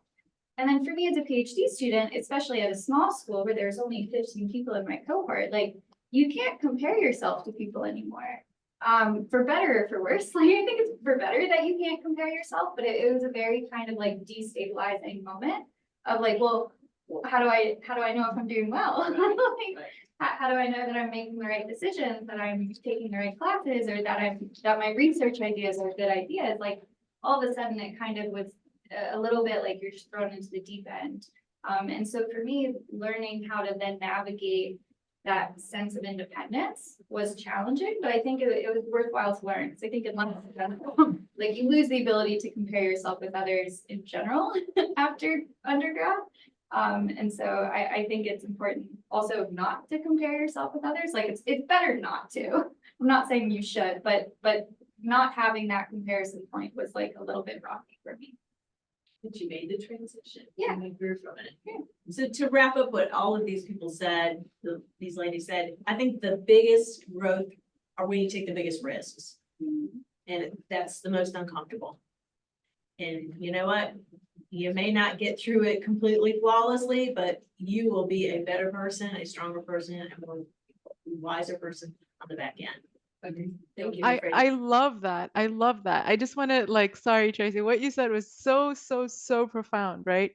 And then for me as a PhD student, especially at a small school where there's only 15 people in my cohort, like you can't compare yourself to people anymore. For better or for worse, like I think it's for better that you can't compare yourself, but it was a very kind of like destabilizing moment of like, well, how do I know if I'm doing well? Like, how do I know that I'm making the right decisions, that I'm taking the right classes, or that my research ideas are good ideas? Like all of a sudden it kind of was a little bit like you're just thrown into the deep end. And so for me, learning how to then navigate that sense of independence was challenging, but I think it was worthwhile to learn, because I think in life, like you lose the ability to compare yourself with others in general after undergrad. And so I think it's important also not to compare yourself with others. Like it's better not to. I'm not saying you should, but not having that comparison point was like a little bit rocky for me. But you made the transition. Yeah. And you grew from it. Yeah. So to wrap up what all of these people said, these ladies said, I think the biggest growth are when you take the biggest risks. And that's the most uncomfortable. And you know what? You may not get through it completely flawlessly, but you will be a better person, a stronger person, and a more wiser person on the back end. Thank you. I love that. I love that. I just want to like, sorry, Tracy, what you said was so profound, right?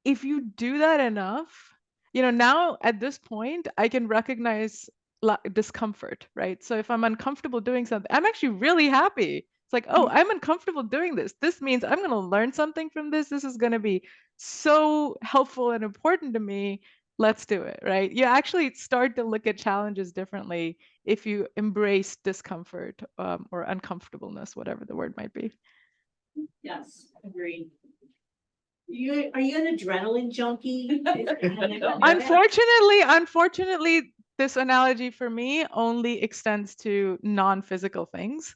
If you do that enough, you know, now at this point, I can recognize discomfort, right? So if I'm uncomfortable doing something, I'm actually really happy. It's like, oh, I'm uncomfortable doing this. This means I'm going to learn something from this. This is going to be so helpful and important to me. Let's do it, right? You actually start to look at challenges differently if you embrace discomfort or uncomfortableness, whatever the word might be. Yes, agreed. Are you an adrenaline junkie? Unfortunately, this analogy for me only extends to non-physical things.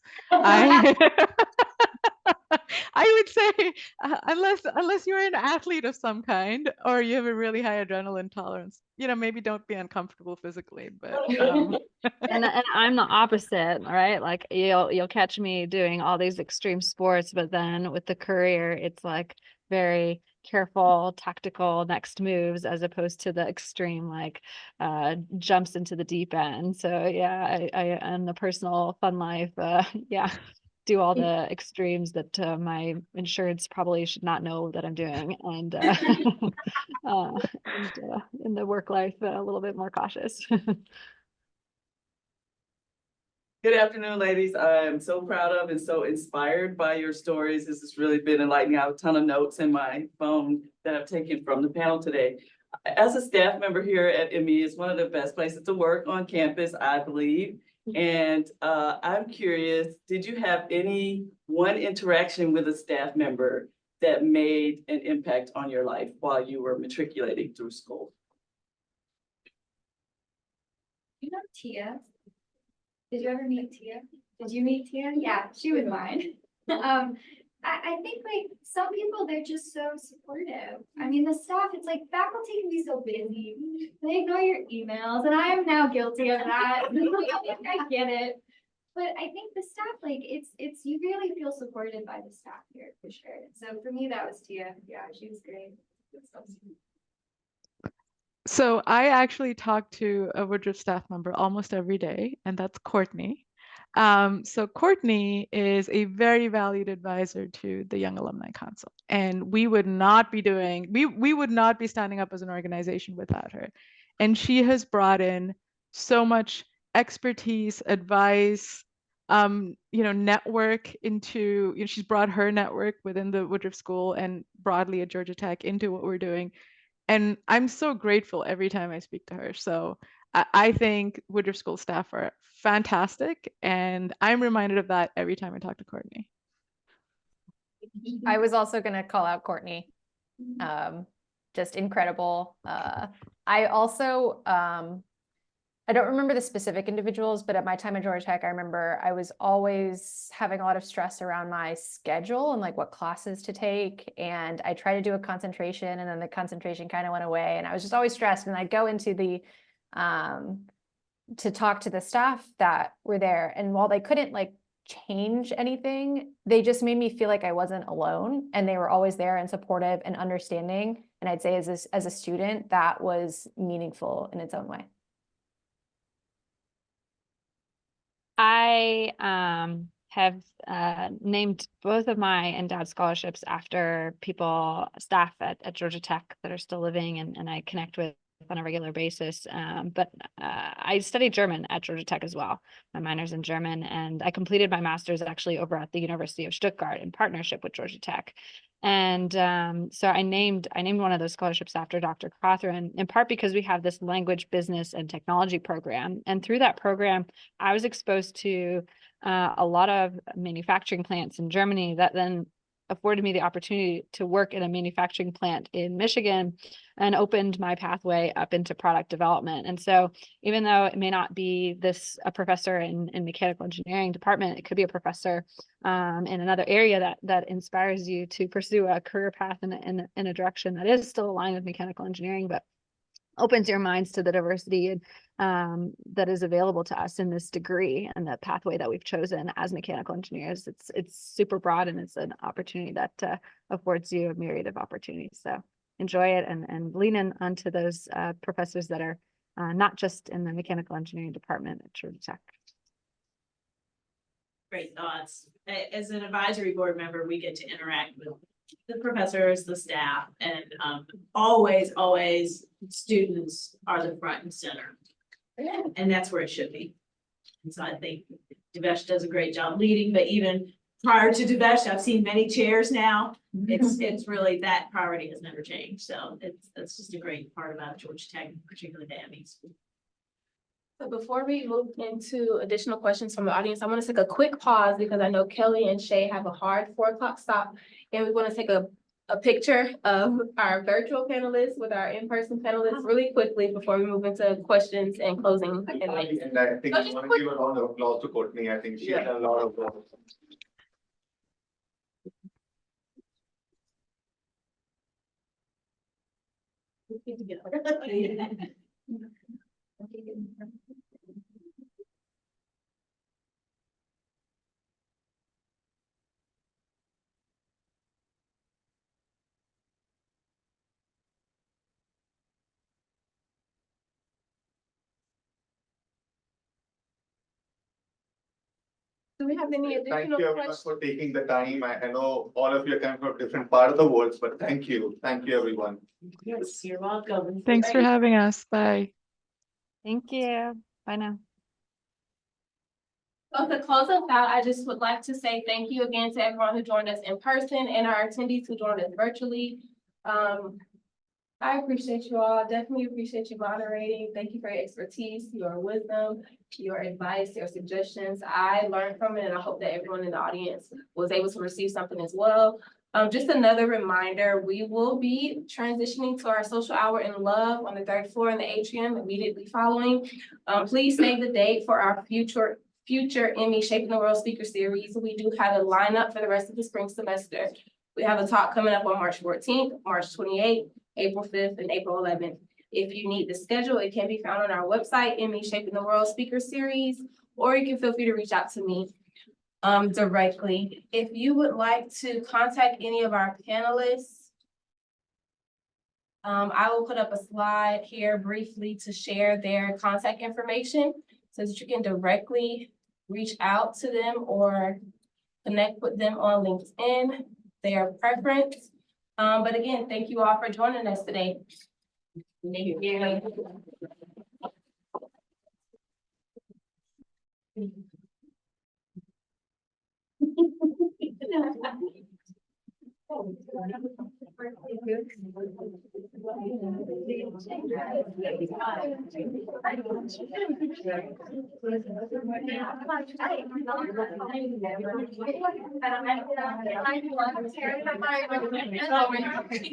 I would say unless you're an athlete of some kind or you have a really high adrenaline tolerance, you know, maybe don't be uncomfortable physically, but and I'm the opposite, right? Like you'll catch me doing all these extreme sports, but then with the career, it's like very careful, tactical next moves as opposed to the extreme like jumps into the deep end. So yeah, I in the personal fun life, yeah, do all the extremes that my insurance probably should not know that I'm doing, and in the work life a little bit more cautious. Good afternoon, ladies. I'm so proud of and so inspired by your stories. This has really been enlightening. I have a ton of notes in my phone that I've taken from the panel today. As a staff member here at ME, it's one of the best places to work on campus, I believe. And I'm curious, did you have any one interaction with a staff member that made an impact on your life while you were matriculating through school? You know Tia? Did you ever meet Tia? Did you meet Tia? Yeah, she was mine. I think like some people, they're just so supportive. I mean, the staff, it's like faculty can be so busy. They ignore your emails and I am now guilty of that. I get it. But I think the staff, like, it's, you really feel supported by the staff here for sure. So for me, that was Tia. Yeah, she was great. So I actually talk to a Woodruff staff member almost every day, and that's Courtney. So Courtney is a very valued advisor to the Young Alumni Council, and we would not be standing up as an organization without her. And she has brought in so much expertise, advice, network into, she's brought her network within the Woodruff School and broadly at Georgia Tech into what we're doing. And I'm so grateful every time I speak to her. So I think Woodruff School staff are fantastic. And I'm reminded of that every time I talk to Courtney. I was also going to call out Courtney. Just incredible. I also, I don't remember the specific individuals, but at my time at Georgia Tech, I remember I was always having a lot of stress around my schedule and like what classes to take. And I tried to do a concentration and then the concentration kind of went away and I was just always stressed. And I'd go into the, to talk to the staff that were there. And while they couldn't like change anything, they just made me feel like I wasn't alone and they were always there and supportive and understanding. And I'd say as a student, that was meaningful in its own way. I have named both of my endowed scholarships after staff at Georgia Tech that are still living and I connect with on a regular basis. But I studied German at Georgia Tech as well. My minor's in German, and I completed my master's actually over at the University of Stuttgart in partnership with Georgia Tech. And so I named one of those scholarships after Dr. Catherine, in part because we have this language, business, and technology program. And through that program, I was exposed to a lot of manufacturing plants in Germany that then afforded me the opportunity to work in a manufacturing plant in Michigan and opened my pathway up into product development. And so even though it may not be a professor in mechanical engineering department, it could be a professor in another area that inspires you to pursue a career path in a direction that is still aligned with mechanical engineering, but opens your minds to the diversity and that is available to us in this degree and the pathway that we've chosen as mechanical engineers. It's super broad and it's an opportunity that affords you a myriad of opportunities. So enjoy it and lean in onto those professors that are not just in the mechanical engineering department at Georgia Tech. Great thoughts. As an advisory board member, we get to interact with the professors, the staff, and always students are the front and center. And that's where it should be. And so I think Devesh does a great job leading, but even prior to Devesh, I've seen many chairs now. It's really that priority has never changed. So that's just a great part about Georgia Tech, particularly the ME school. So before we move into additional questions from the audience, I want to take a quick pause because I know Kelly and Shay have a hard 4 o'clock stop. And we want to take a picture of our virtual panelists with our in-person panelists really quickly before we move into questions and closing. And I think I want to give a round of applause to Courtney. I think she has done a lot of work. Do we have any Thank additional you everyone questions? for taking the time. I know all of you are coming from different part of the world, but thank you. Thank you, everyone. Yes, you're welcome. Thanks for having us. Bye. Thank you. Bye now. So to close us out, I just would like to say thank you again to everyone who joined us in person and our attendees who joined us virtually. I appreciate you all. Definitely appreciate you moderating. Thank you for your expertise, your wisdom, your advice, your suggestions. I learned from it and I hope that everyone in the audience was able to receive something as well. Just another reminder, we will be transitioning to our social hour in Love on the 3rd floor in the atrium immediately following. Please save the date for our future future Emmy Shaping the World Speaker Series. We do have a lineup for the rest of the spring semester. We have a talk coming up on March 14th, March 28th, April 5th, and April 11th. If you need the schedule, it can be found on our website, Emmy Shaping the World Speaker Series, or you can feel free to reach out to me directly. If you would like to contact any of our panelists, I will put up a slide here briefly to share their contact information so that you can directly reach out to them or connect with them on LinkedIn, their preference. But again, thank you all for joining us today. Thank you.